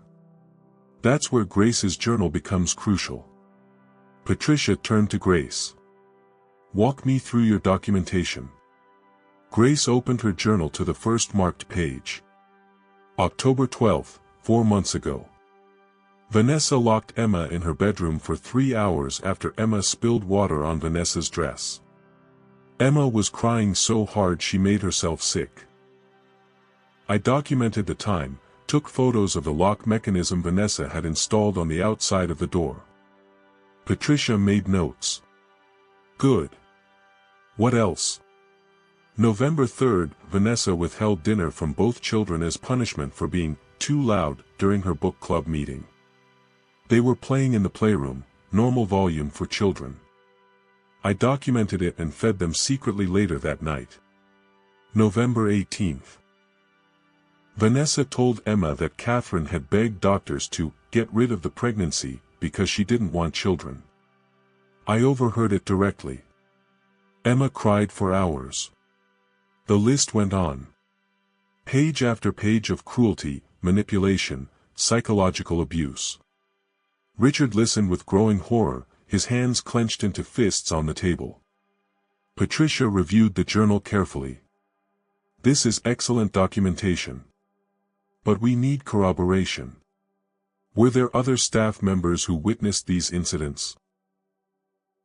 That's where Grace's journal becomes crucial. Patricia turned to Grace. Walk me through your documentation. Grace opened her journal to the first marked page. October 12, 4 months ago. Vanessa locked Emma in her bedroom for 3 hours after Emma spilled water on Vanessa's dress. Emma was crying so hard she made herself sick. I documented the time, took photos of the lock mechanism Vanessa had installed on the outside of the door. Patricia made notes. Good. What else? November 3rd, Vanessa withheld dinner from both children as punishment for being too loud during her book club meeting. They were playing in the playroom, normal volume for children. I documented it and fed them secretly later that night. November 18th. Vanessa told Emma that Catherine had begged doctors to get rid of the pregnancy because she didn't want children. I overheard it directly. Emma cried for hours. The list went on. Page after page of cruelty, manipulation, psychological abuse. Richard listened with growing horror, his hands clenched into fists on the table. Patricia reviewed the journal carefully. This is excellent documentation. But we need corroboration. Were there other staff members who witnessed these incidents?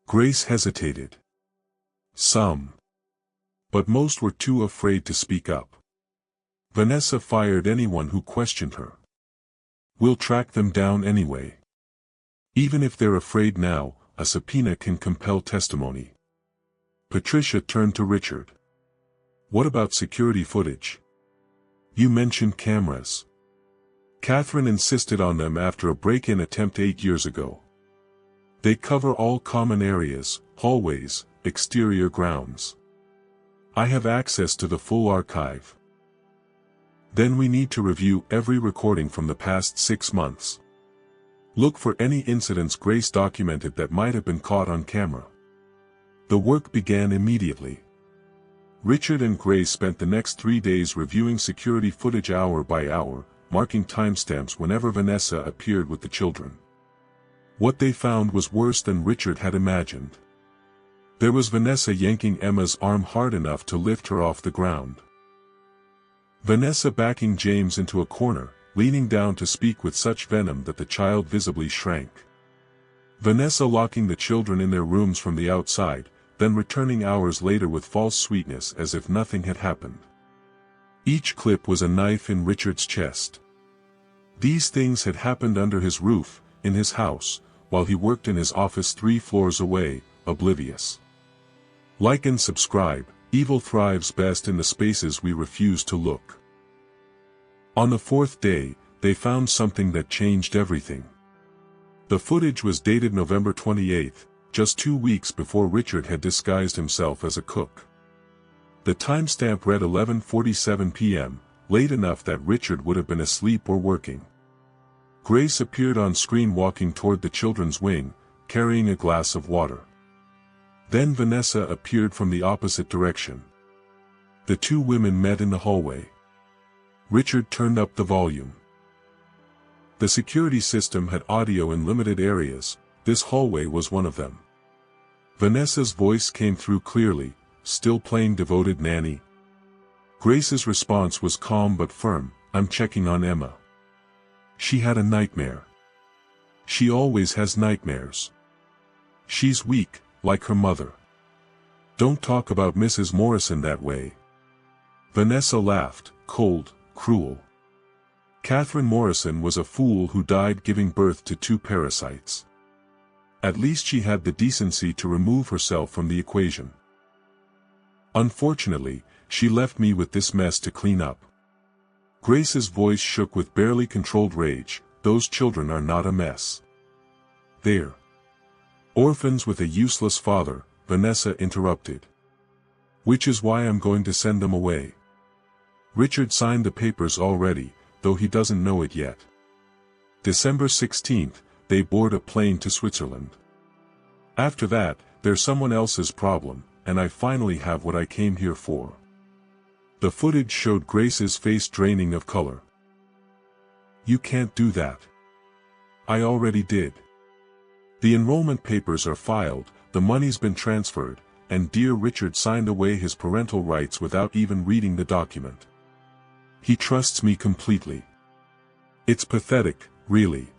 Grace hesitated. Some. But most were too afraid to speak up. Vanessa fired anyone who questioned her. We'll track them down anyway. Even if they're afraid now, a subpoena can compel testimony. Patricia turned to Richard. What about security footage? You mentioned cameras. Catherine insisted on them after a break-in attempt 8 years ago. They cover all common areas, hallways, exterior grounds. I have access to the full archive. Then we need to review every recording from the past 6 months. Look for any incidents Grace documented that might have been caught on camera. The work began immediately. Richard and Grace spent the next 3 days reviewing security footage hour by hour, marking timestamps whenever Vanessa appeared with the children. What they found was worse than Richard had imagined. There was Vanessa yanking Emma's arm hard enough to lift her off the ground. Vanessa backing James into a corner, leaning down to speak with such venom that the child visibly shrank. Vanessa locking the children in their rooms from the outside, then returning hours later with false sweetness as if nothing had happened. Each clip was a knife in Richard's chest. These things had happened under his roof, in his house, while he worked in his office 3 floors away, oblivious. Like and subscribe. Evil thrives best in the spaces we refuse to look. On the 4th day, they found something that changed everything. The footage was dated November 28, just 2 weeks before Richard had disguised himself as a cook. The timestamp read 11:47 p.m., late enough that Richard would have been asleep or working. Grace appeared on screen walking toward the children's wing, carrying a glass of water. Then Vanessa appeared from the opposite direction. The 2 women met in the hallway. Richard turned up the volume. The security system had audio in limited areas, this hallway was one of them. Vanessa's voice came through clearly, still playing devoted nanny. Grace's response was calm but firm, I'm checking on Emma. She had a nightmare. She always has nightmares. She's weak, like her mother. Don't talk about Mrs. Morrison that way. Vanessa laughed, cold, cruel. Catherine Morrison was a fool who died giving birth to 2 parasites. At least she had the decency to remove herself from the equation. Unfortunately, she left me with this mess to clean up. Grace's voice shook with barely controlled rage. Those children are not a mess. They're orphans with a useless father, Vanessa interrupted. Which is why I'm going to send them away. Richard signed the papers already, though he doesn't know it yet. December 16th, they board a plane to Switzerland. After that, they're someone else's problem, and I finally have what I came here for. The footage showed Grace's face draining of color. You can't do that. I already did. The enrollment papers are filed, the money's been transferred, and dear Richard signed away his parental rights without even reading the document. He trusts me completely. It's pathetic, really.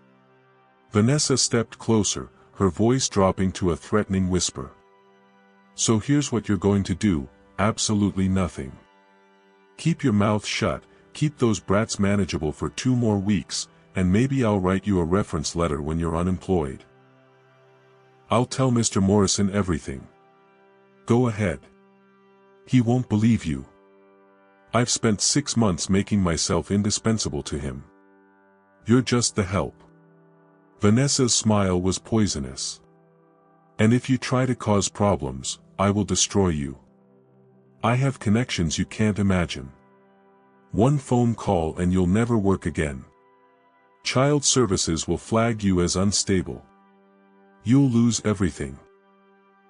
Vanessa stepped closer, her voice dropping to a threatening whisper. So here's what you're going to do, absolutely nothing. Keep your mouth shut, keep those brats manageable for 2 more weeks, and maybe I'll write you a reference letter when you're unemployed. I'll tell Mr. Morrison everything. Go ahead. He won't believe you. I've spent 6 months making myself indispensable to him. You're just the help. Vanessa's smile was poisonous. And if you try to cause problems, I will destroy you. I have connections you can't imagine. 1 phone call and you'll never work again. Child services will flag you as unstable. You'll lose everything.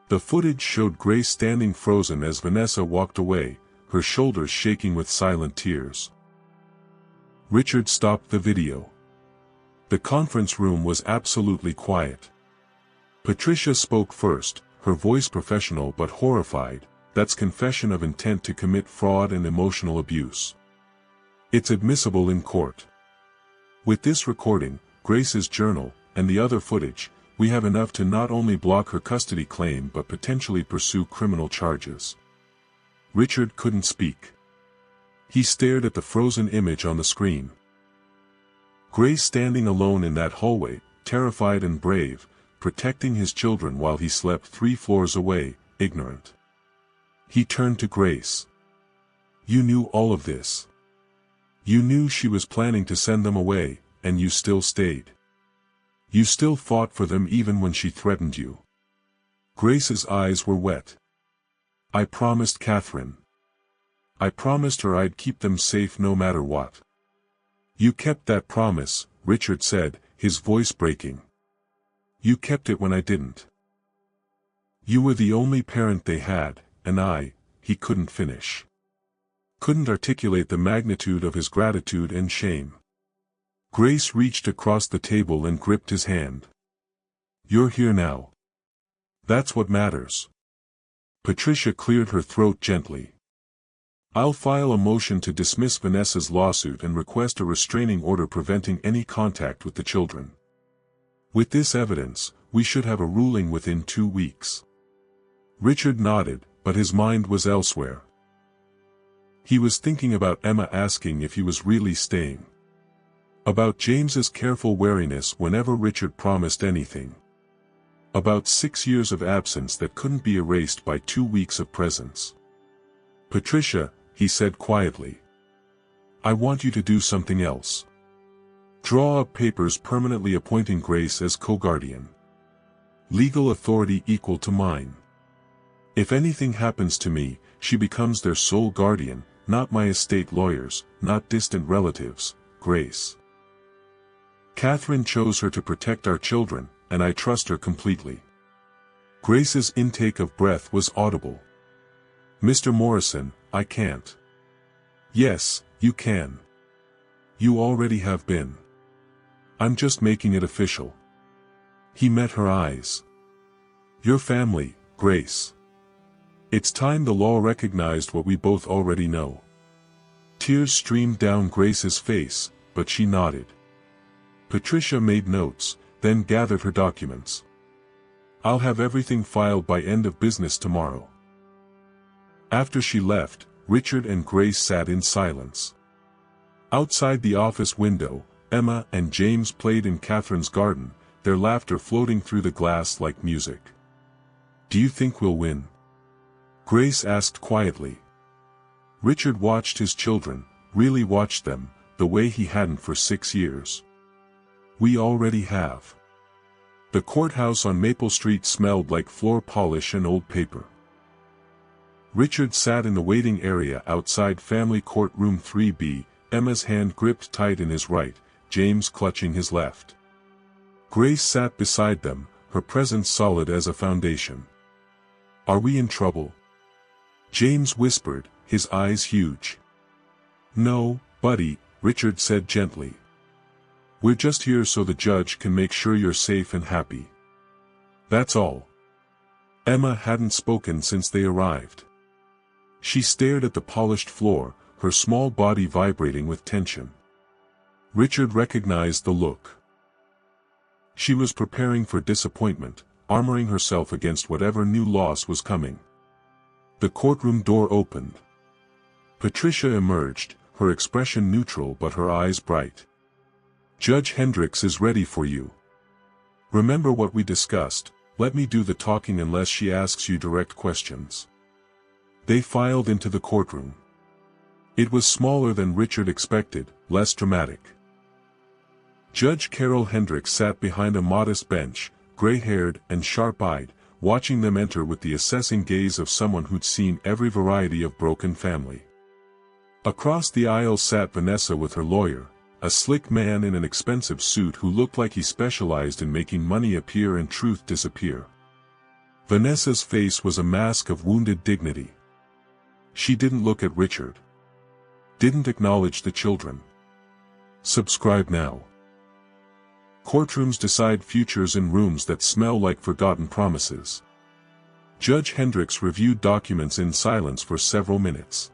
The footage showed Grace standing frozen as Vanessa walked away, her shoulders shaking with silent tears. Richard stopped the video. The conference room was absolutely quiet. Patricia spoke first, her voice professional but horrified. That's confession of intent to commit fraud and emotional abuse. It's admissible in court. With this recording, Grace's journal, and the other footage, we have enough to not only block her custody claim but potentially pursue criminal charges. Richard couldn't speak. He stared at the frozen image on the screen. Grace standing alone in that hallway, terrified and brave, protecting his children while he slept 3 floors away, ignorant. He turned to Grace. You knew all of this. You knew she was planning to send them away, and you still stayed. You still fought for them even when she threatened you. Grace's eyes were wet. I promised Catherine. I promised her I'd keep them safe no matter what. You kept that promise, Richard said, his voice breaking. You kept it when I didn't. You were the only parent they had, and he couldn't finish. Couldn't articulate the magnitude of his gratitude and shame. Grace reached across the table and gripped his hand. You're here now. That's what matters. Patricia cleared her throat gently. I'll file a motion to dismiss Vanessa's lawsuit and request a restraining order preventing any contact with the children. With this evidence, we should have a ruling within 2 weeks. Richard nodded, but his mind was elsewhere. He was thinking about Emma asking if he was really staying. About James's careful wariness whenever Richard promised anything. About 6 years of absence that couldn't be erased by 2 weeks of presence. Patricia, he said quietly. I want you to do something else. Draw up papers permanently appointing Grace as co-guardian. Legal authority equal to mine. If anything happens to me, she becomes their sole guardian, not my estate lawyers, not distant relatives, Grace. Catherine chose her to protect our children, and I trust her completely. Grace's intake of breath was audible. Mr. Morrison, I can't. Yes, you can. You already have been. I'm just making it official. He met her eyes. Your family, Grace. It's time the law recognized what we both already know. Tears streamed down Grace's face, but she nodded. Patricia made notes, then gathered her documents. I'll have everything filed by end of business tomorrow. After she left, Richard and Grace sat in silence. Outside the office window, Emma and James played in Catherine's garden, their laughter floating through the glass like music. Do you think we'll win? Grace asked quietly. Richard watched his children, really watched them, the way he hadn't for 6 years. "We already have." The courthouse on Maple Street smelled like floor polish and old paper. Richard sat in the waiting area outside Family Courtroom 3B, Emma's hand gripped tight in his right, James clutching his left. Grace sat beside them, her presence solid as a foundation. "Are we in trouble?" James whispered, his eyes huge. "No, buddy," Richard said gently. "We're just here so the judge can make sure you're safe and happy. That's all." Emma hadn't spoken since they arrived. She stared at the polished floor, her small body vibrating with tension. Richard recognized the look. She was preparing for disappointment, armoring herself against whatever new loss was coming. The courtroom door opened. Patricia emerged, her expression neutral but her eyes bright. "Judge Hendricks is ready for you. Remember what we discussed, let me do the talking unless she asks you direct questions." They filed into the courtroom. It was smaller than Richard expected, less dramatic. Judge Carol Hendricks sat behind a modest bench, gray-haired and sharp-eyed, watching them enter with the assessing gaze of someone who'd seen every variety of broken family. Across the aisle sat Vanessa with her lawyer, a slick man in an expensive suit who looked like he specialized in making money appear and truth disappear. Vanessa's face was a mask of wounded dignity. She didn't look at Richard. Didn't acknowledge the children. Subscribe now. Courtrooms decide futures in rooms that smell like forgotten promises. Judge Hendricks reviewed documents in silence for several minutes.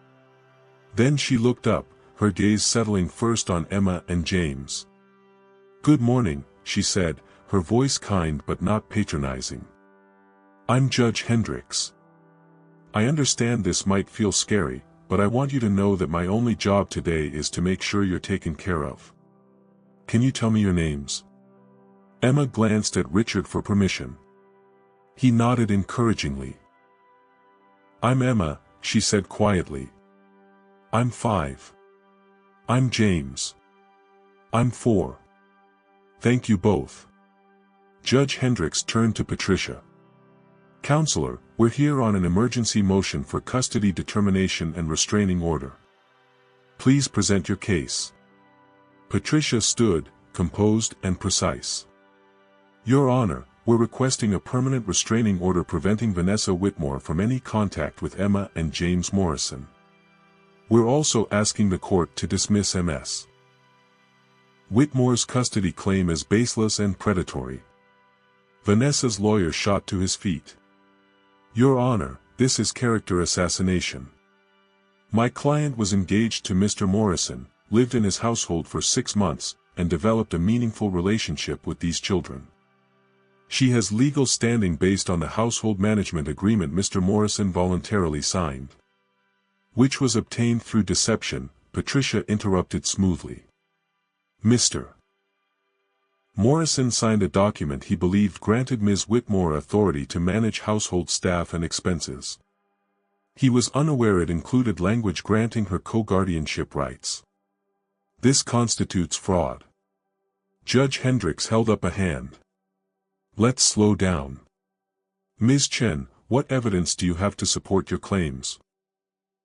Then she looked up, her gaze settling first on Emma and James. "Good morning," she said, her voice kind but not patronizing. "I'm Judge Hendricks. I understand this might feel scary, but I want you to know that my only job today is to make sure you're taken care of. Can you tell me your names?" Emma glanced at Richard for permission. He nodded encouragingly. "I'm Emma," she said quietly. "I'm 5. I'm James. I'm 4. Thank you both." Judge Hendricks turned to Patricia. "Counselor, we're here on an emergency motion for custody determination and restraining order. Please present your case." Patricia stood, composed and precise. "Your Honor, we're requesting a permanent restraining order preventing Vanessa Whitmore from any contact with Emma and James Morrison. We're also asking the court to dismiss Ms. Whitmore's custody claim as baseless and predatory." Vanessa's lawyer shot to his feet. "Your Honor, this is character assassination. My client was engaged to Mr. Morrison, lived in his household for 6 months, and developed a meaningful relationship with these children. She has legal standing based on the household management agreement Mr. Morrison voluntarily signed." "Which was obtained through deception," Patricia interrupted smoothly. "Mr. Morrison signed a document he believed granted Ms. Whitmore authority to manage household staff and expenses. He was unaware it included language granting her co-guardianship rights. This constitutes fraud." Judge Hendricks held up a hand. "Let's slow down. Ms. Chen, what evidence do you have to support your claims?"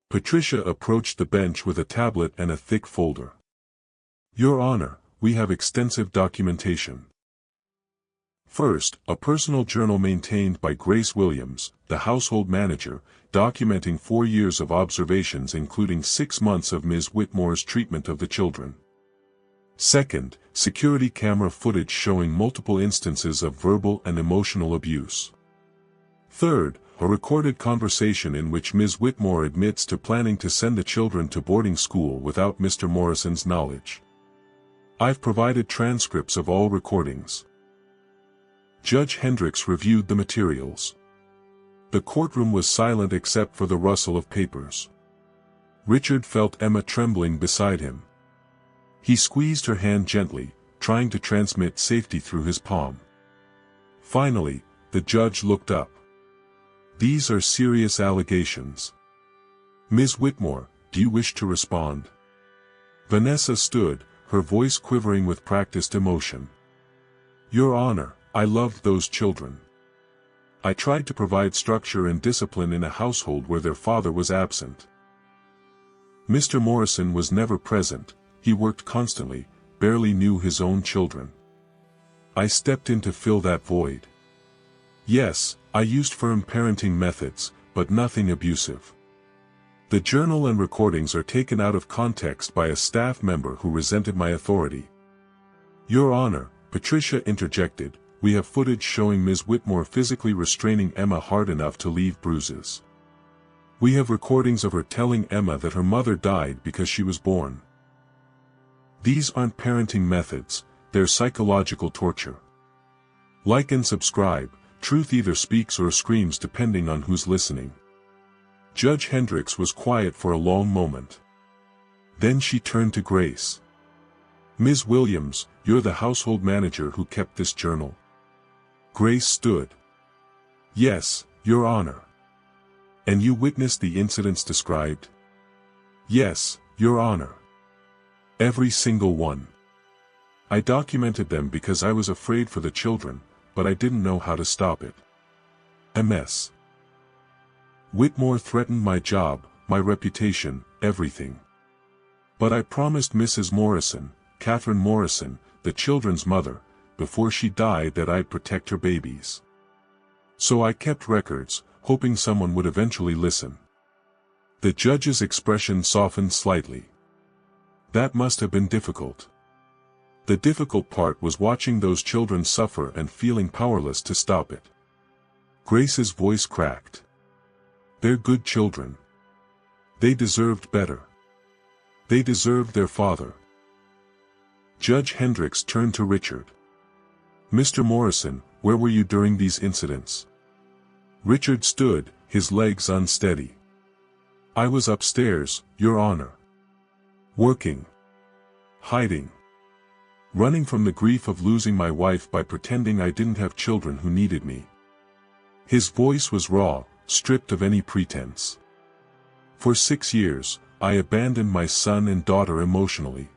Patricia approached the bench with a tablet and a thick folder. "Your Honor, we have extensive documentation. First, a personal journal maintained by Grace Williams, the household manager, documenting 4 years of observations including 6 months of Ms. Whitmore's treatment of the children. Second, security camera footage showing multiple instances of verbal and emotional abuse. Third, a recorded conversation in which Ms. Whitmore admits to planning to send the children to boarding school without Mr. Morrison's knowledge. I've provided transcripts of all recordings." Judge Hendricks reviewed the materials. The courtroom was silent except for the rustle of papers. Richard felt Emma trembling beside him. He squeezed her hand gently, trying to transmit safety through his palm. Finally, the judge looked up. "These are serious allegations. Ms. Whitmore, do you wish to respond?" Vanessa stood, her voice quivering with practiced emotion. Your Honor, I loved those children. I tried to provide structure and discipline in a household where their father was absent. Mr. Morrison was never present, he worked constantly, barely knew his own children. I stepped in to fill that void. Yes, I used firm parenting methods, but nothing abusive. The journal and recordings are taken out of context by a staff member who resented my authority. Your Honor, Patricia interjected, we have footage showing Ms. Whitmore physically restraining Emma hard enough to leave bruises. We have recordings of her telling Emma that her mother died because she was born. These aren't parenting methods, they're psychological torture. Like and subscribe, truth either speaks or screams depending on who's listening. Judge Hendricks was quiet for a long moment. Then she turned to Grace. Ms. Williams, you're the household manager who kept this journal. Grace stood. Yes, Your Honor. And you witnessed the incidents described? Yes, Your Honor. Every single one. I documented them because I was afraid for the children, but I didn't know how to stop it. MS. Whitmore threatened my job, my reputation, everything. But I promised Mrs. Morrison, Catherine Morrison, the children's mother, before she died that I'd protect her babies. So I kept records, hoping someone would eventually listen. The judge's expression softened slightly. That must have been difficult. The difficult part was watching those children suffer and feeling powerless to stop it. Grace's voice cracked. They're good children. They deserved better. They deserved their father. Judge Hendricks turned to Richard. Mr. Morrison, where were you during these incidents? Richard stood, his legs unsteady. I was upstairs, Your Honor. Working. Hiding. Running from the grief of losing my wife by pretending I didn't have children who needed me. His voice was raw, stripped of any pretense. For 6 years, I abandoned my son and daughter emotionally.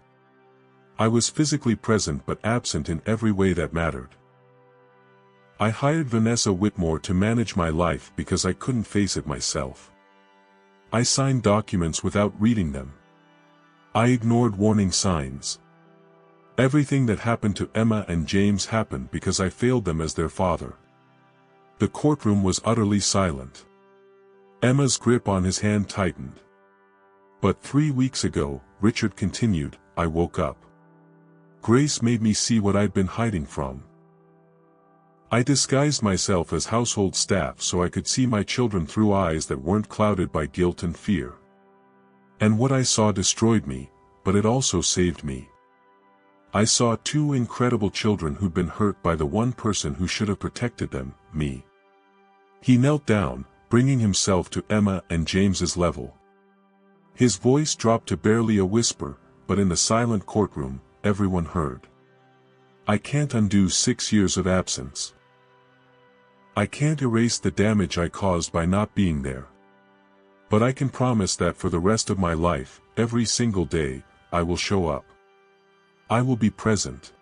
I was physically present but absent in every way that mattered. I hired Vanessa Whitmore to manage my life because I couldn't face it myself. I signed documents without reading them. I ignored warning signs. Everything that happened to Emma and James happened because I failed them as their father. The courtroom was utterly silent. Emma's grip on his hand tightened. But 3 weeks ago, Richard continued, I woke up. Grace made me see what I'd been hiding from. I disguised myself as household staff so I could see my children through eyes that weren't clouded by guilt and fear. And what I saw destroyed me, but it also saved me. I saw 2 incredible children who'd been hurt by the one person who should have protected them, me. He knelt down, bringing himself to Emma and James's level. His voice dropped to barely a whisper, but in the silent courtroom, everyone heard. I can't undo 6 years of absence. I can't erase the damage I caused by not being there. But I can promise that for the rest of my life, every single day, I will show up. I will be present.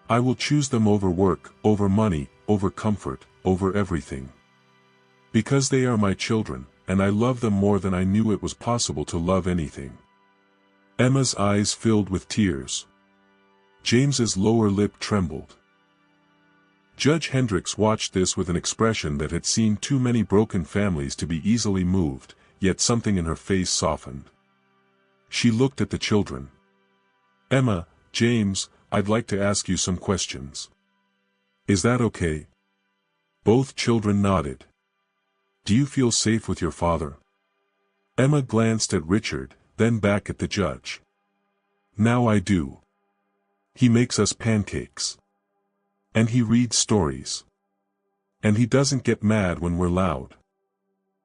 I will choose them over work, over money, over comfort, over everything. Because they are my children, and I love them more than I knew it was possible to love anything. Emma's eyes filled with tears. James's lower lip trembled. Judge Hendricks watched this with an expression that had seen too many broken families to be easily moved, yet something in her face softened. She looked at the children. Emma, James, I'd like to ask you some questions. Is that okay? Both children nodded. Do you feel safe with your father? Emma glanced at Richard, then back at the judge. Now I do. He makes us pancakes. And he reads stories. And he doesn't get mad when we're loud.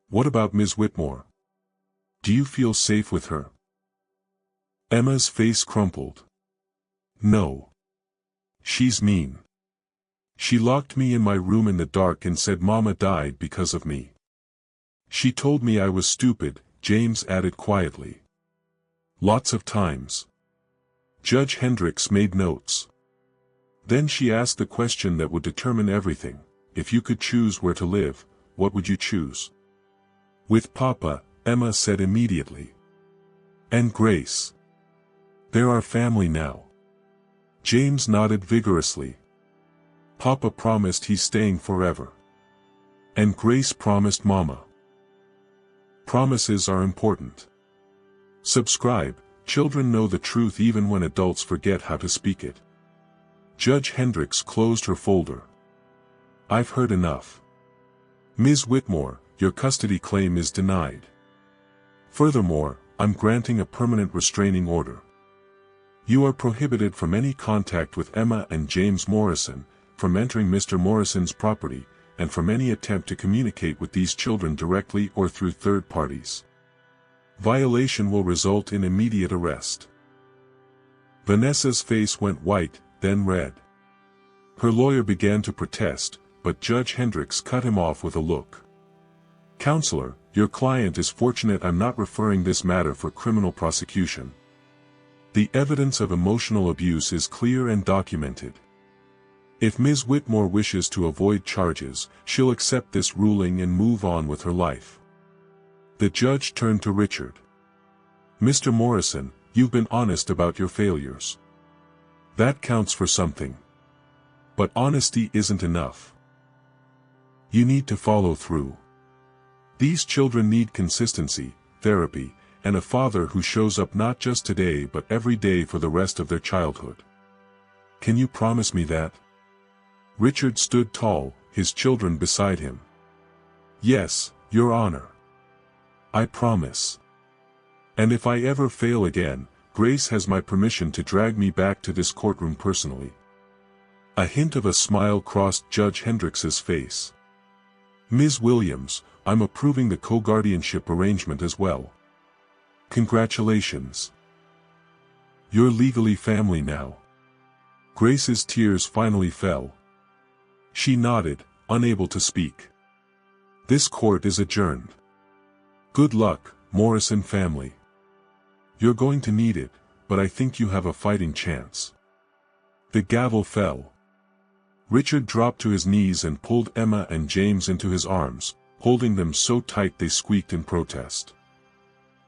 What about Ms. Whitmore? Do you feel safe with her? Emma's face crumpled. No. She's mean. She locked me in my room in the dark and said Mama died because of me. She told me I was stupid, James added quietly. Lots of times. Judge Hendricks made notes. Then she asked the question that would determine everything. If you could choose where to live, what would you choose? With Papa, Emma said immediately. And Grace. They're our family now. James nodded vigorously. Papa promised he's staying forever. And Grace promised Mama. Promises are important. Subscribe. Children know the truth even when adults forget how to speak it. Judge Hendricks closed her folder. I've heard enough. Ms. Whitmore, your custody claim is denied. Furthermore, I'm granting a permanent restraining order. You are prohibited from any contact with Emma and James Morrison, from entering Mr. Morrison's property, and from any attempt to communicate with these children directly or through third parties. Violation will result in immediate arrest. Vanessa's face went white, then red. Her lawyer began to protest, but Judge Hendricks cut him off with a look. Counselor, your client is fortunate I'm not referring this matter for criminal prosecution. The evidence of emotional abuse is clear and documented. If Ms. Whitmore wishes to avoid charges, she'll accept this ruling and move on with her life. The judge turned to Richard. Mr. Morrison, you've been honest about your failures. That counts for something. But honesty isn't enough. You need to follow through. These children need consistency, therapy, and a father who shows up not just today but every day for the rest of their childhood. Can you promise me that? Richard stood tall, his children beside him. Yes, Your Honor. I promise. And if I ever fail again, Grace has my permission to drag me back to this courtroom personally. A hint of a smile crossed Judge Hendricks's face. Ms. Williams, I'm approving the co-guardianship arrangement as well. Congratulations. You're legally family now. Grace's tears finally fell. She nodded, unable to speak. This court is adjourned. Good luck, Morrison family. You're going to need it, but I think you have a fighting chance. The gavel fell. Richard dropped to his knees and pulled Emma and James into his arms, holding them so tight they squeaked in protest.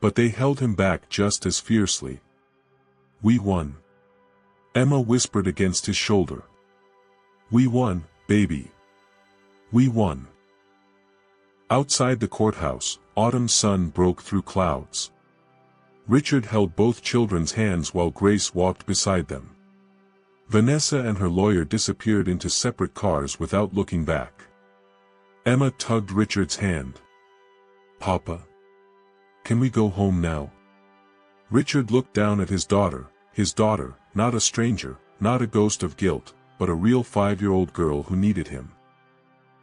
But they held him back just as fiercely. We won. Emma whispered against his shoulder. We won, baby. We won. Outside the courthouse, autumn's sun broke through clouds. Richard held both children's hands while Grace walked beside them. Vanessa and her lawyer disappeared into separate cars without looking back. Emma tugged Richard's hand. Papa? Can we go home now? Richard looked down at his daughter, not a stranger, not a ghost of guilt, but a real 5-year-old girl who needed him.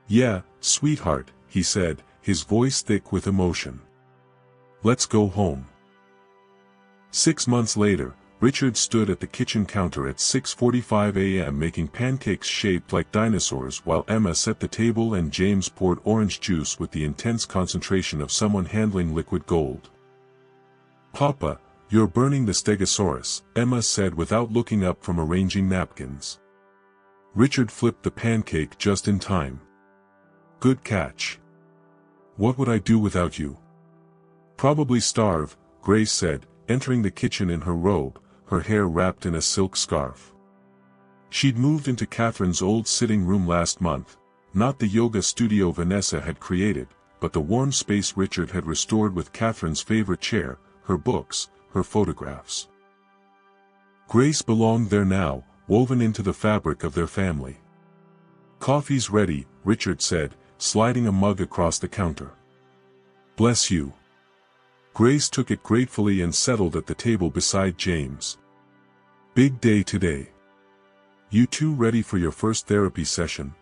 Yeah, sweetheart, he said, his voice thick with emotion. Let's go home. 6 months later, Richard stood at the kitchen counter at 6:45 a.m. making pancakes shaped like dinosaurs while Emma set the table and James poured orange juice with the intense concentration of someone handling liquid gold. Papa, you're burning the stegosaurus, Emma said without looking up from arranging napkins. Richard flipped the pancake just in time. Good catch. What would I do without you? Probably starve, Grace said, entering the kitchen in her robe, her hair wrapped in a silk scarf. She'd moved into Catherine's old sitting room last month, not the yoga studio Vanessa had created, but the warm space Richard had restored with Catherine's favorite chair, her books, her photographs. Grace belonged there now, woven into the fabric of their family. Coffee's ready, Richard said, sliding a mug across the counter. Bless you. Grace took it gratefully and settled at the table beside James. Big day today. You two ready for your first therapy session?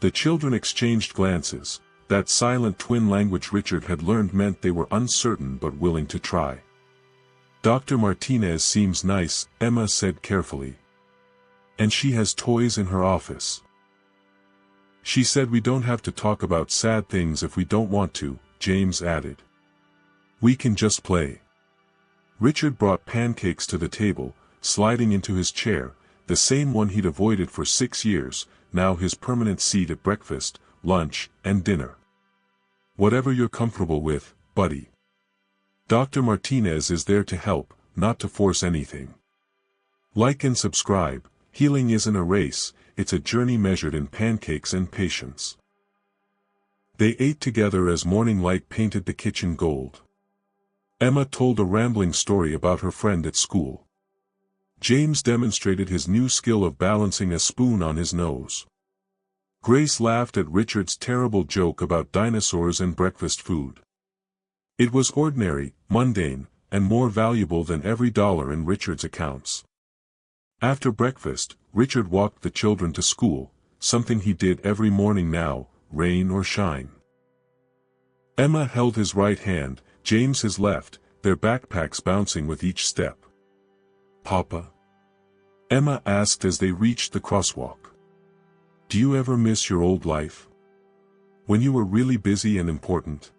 The children exchanged glances. That silent twin language Richard had learned meant they were uncertain but willing to try. Dr. Martinez seems nice, Emma said carefully. And she has toys in her office. She said we don't have to talk about sad things if we don't want to, James added. We can just play. Richard brought pancakes to the table, sliding into his chair, the same one he'd avoided for 6 years, now his permanent seat at breakfast, lunch, and dinner. "Whatever you're comfortable with, buddy. Dr. Martinez is there to help, not to force anything. Like and subscribe. Healing isn't a race, it's a journey measured in pancakes and patience." They ate together as morning light painted the kitchen gold. Emma told a rambling story about her friend at school. James demonstrated his new skill of balancing a spoon on his nose. Grace laughed at Richard's terrible joke about dinosaurs and breakfast food. It was ordinary, mundane, and more valuable than every dollar in Richard's accounts. After breakfast, Richard walked the children to school, something he did every morning now, rain or shine. Emma held his right hand, James his left, their backpacks bouncing with each step. "Papa?" Emma asked as they reached the crosswalk. "Do you ever miss your old life? When you were really busy and important?"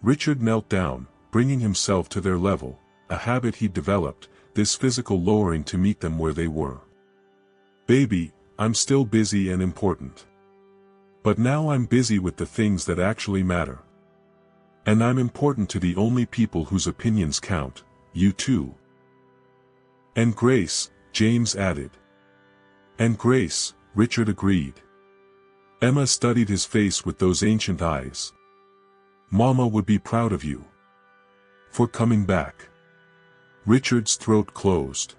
Richard knelt down, bringing himself to their level, a habit he'd developed, this physical lowering to meet them where they were. "Baby, I'm still busy and important. But now I'm busy with the things that actually matter. And I'm important to the only people whose opinions count, you too." "And Grace," James added. "And Grace," Richard agreed. Emma studied his face with those ancient eyes. "Mama would be proud of you. For coming back." Richard's throat closed.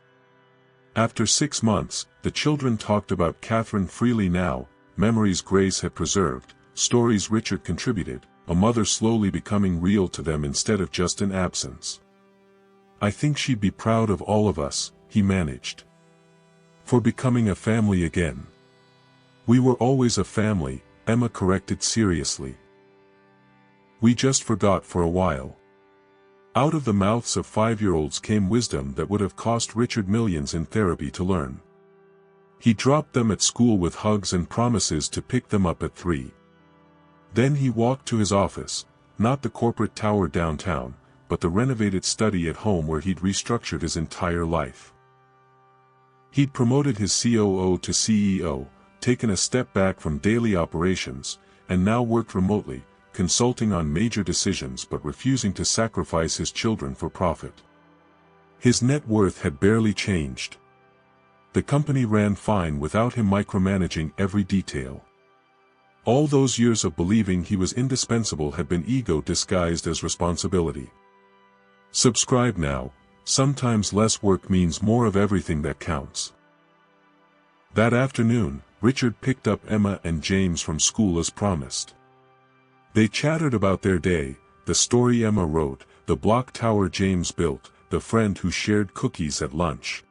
After 6 months, the children talked about Catherine freely now, memories Grace had preserved, stories Richard contributed, a mother slowly becoming real to them instead of just an absence. "I think she'd be proud of all of us," he managed. "For becoming a family again." "We were always a family," Emma corrected seriously. "We just forgot for a while." Out of the mouths of 5-year-olds came wisdom that would have cost Richard millions in therapy to learn. He dropped them at school with hugs and promises to pick them up at 3. Then he walked to his office, not the corporate tower downtown, but the renovated study at home where he'd restructured his entire life. He'd promoted his COO to CEO, taken a step back from daily operations, and now worked remotely, consulting on major decisions but refusing to sacrifice his children for profit. His net worth had barely changed. The company ran fine without him micromanaging every detail. All those years of believing he was indispensable had been ego disguised as responsibility. Subscribe now, sometimes less work means more of everything that counts. That afternoon, Richard picked up Emma and James from school as promised. They chattered about their day, the story Emma wrote, the block tower James built, the friend who shared cookies at lunch.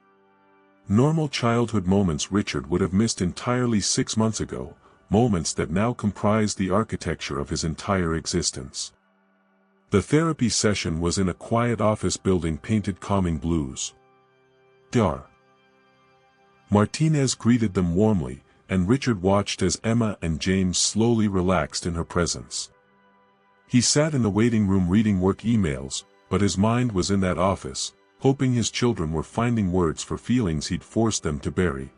Normal childhood moments Richard would have missed entirely 6 months ago, moments that now comprised the architecture of his entire existence. The therapy session was in a quiet office building painted calming blues. Dar. Martinez greeted them warmly, and Richard watched as Emma and James slowly relaxed in her presence. He sat in the waiting room reading work emails, but his mind was in that office, hoping his children were finding words for feelings he'd forced them to bury.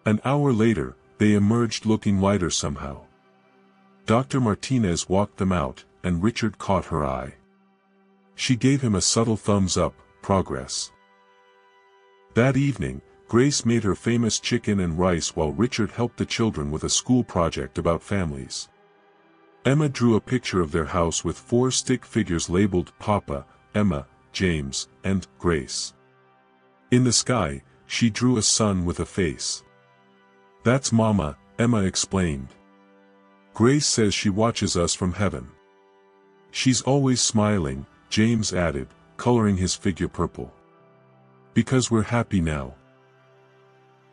An hour later, they emerged looking lighter somehow. Dr. Martinez walked them out, and Richard caught her eye. She gave him a subtle thumbs up, progress. That evening, Grace made her famous chicken and rice while Richard helped the children with a school project about families. Emma drew a picture of their house with 4 stick figures labeled Papa, Emma, James, and Grace. In the sky, she drew a sun with a face. "That's Mama," Emma explained. "Grace says she watches us from heaven." "She's always smiling," James added, coloring his figure purple. "Because we're happy now."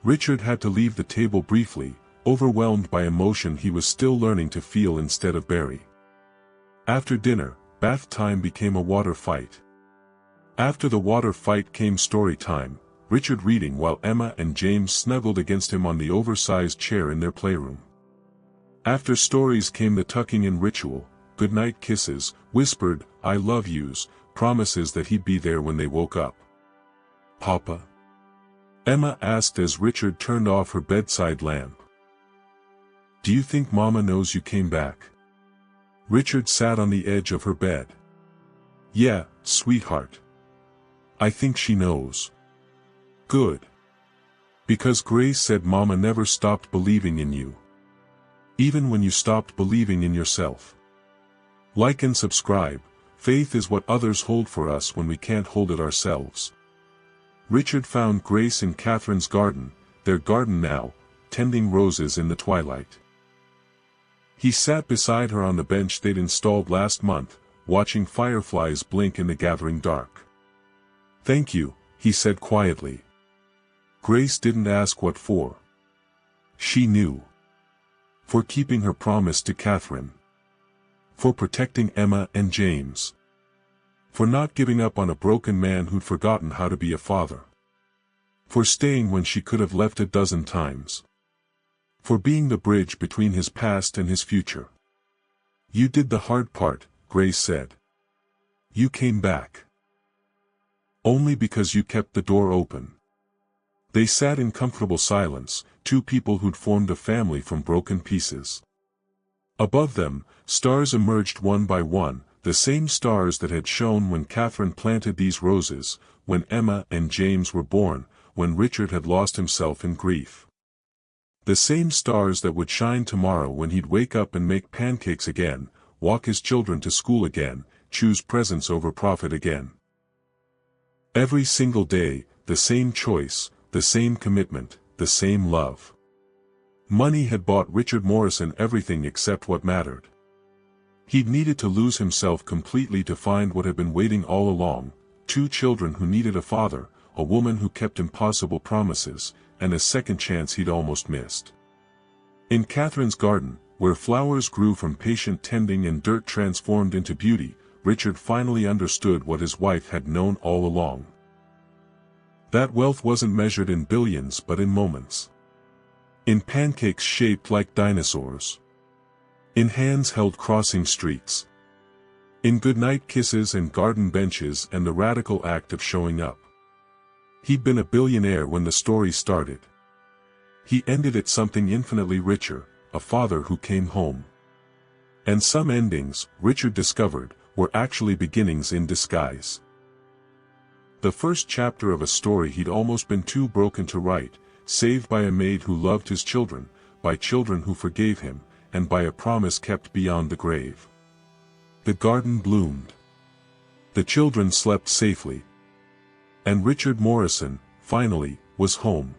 Richard had to leave the table briefly, overwhelmed by emotion he was still learning to feel instead of bury. After dinner, bath time became a water fight. After the water fight came story time, Richard reading while Emma and James snuggled against him on the oversized chair in their playroom. After stories came the tucking in ritual, goodnight kisses, whispered, "I love yous," promises that he'd be there when they woke up. "Papa?" Emma asked as Richard turned off her bedside lamp. "Do you think Mama knows you came back?" Richard sat on the edge of her bed. "Yeah, sweetheart. I think she knows." "Good. Because Grace said Mama never stopped believing in you. Even when you stopped believing in yourself." Like and subscribe. Faith is what others hold for us when we can't hold it ourselves. Richard found Grace in Catherine's garden, their garden now, tending roses in the twilight. He sat beside her on the bench they'd installed last month, watching fireflies blink in the gathering dark. "Thank you," he said quietly. Grace didn't ask what for. She knew. For keeping her promise to Catherine. For protecting Emma and James. For not giving up on a broken man who'd forgotten how to be a father. For staying when she could have left a dozen times. For being the bridge between his past and his future. "You did the hard part," Grace said. "You came back. Only because you kept the door open." They sat in comfortable silence, two people who'd formed a family from broken pieces. Above them, stars emerged one by one, the same stars that had shone when Catherine planted these roses, when Emma and James were born, when Richard had lost himself in grief. The same stars that would shine tomorrow when he'd wake up and make pancakes again, walk his children to school again, choose presents over profit again. Every single day, the same choice, the same commitment, the same love. Money had bought Richard Morrison everything except what mattered. He'd needed to lose himself completely to find what had been waiting all along, two children who needed a father, a woman who kept impossible promises, and a second chance he'd almost missed. In Catherine's garden, where flowers grew from patient tending and dirt transformed into beauty, Richard finally understood what his wife had known all along. That wealth wasn't measured in billions but in moments. In pancakes shaped like dinosaurs. In hands held crossing streets. In goodnight kisses and garden benches and the radical act of showing up. He'd been a billionaire when the story started. He ended it something infinitely richer, a father who came home. And some endings, Richard discovered, were actually beginnings in disguise. The first chapter of a story he'd almost been too broken to write, saved by a maid who loved his children, by children who forgave him, and by a promise kept beyond the grave. The garden bloomed. The children slept safely. And Richard Morrison, finally, was home.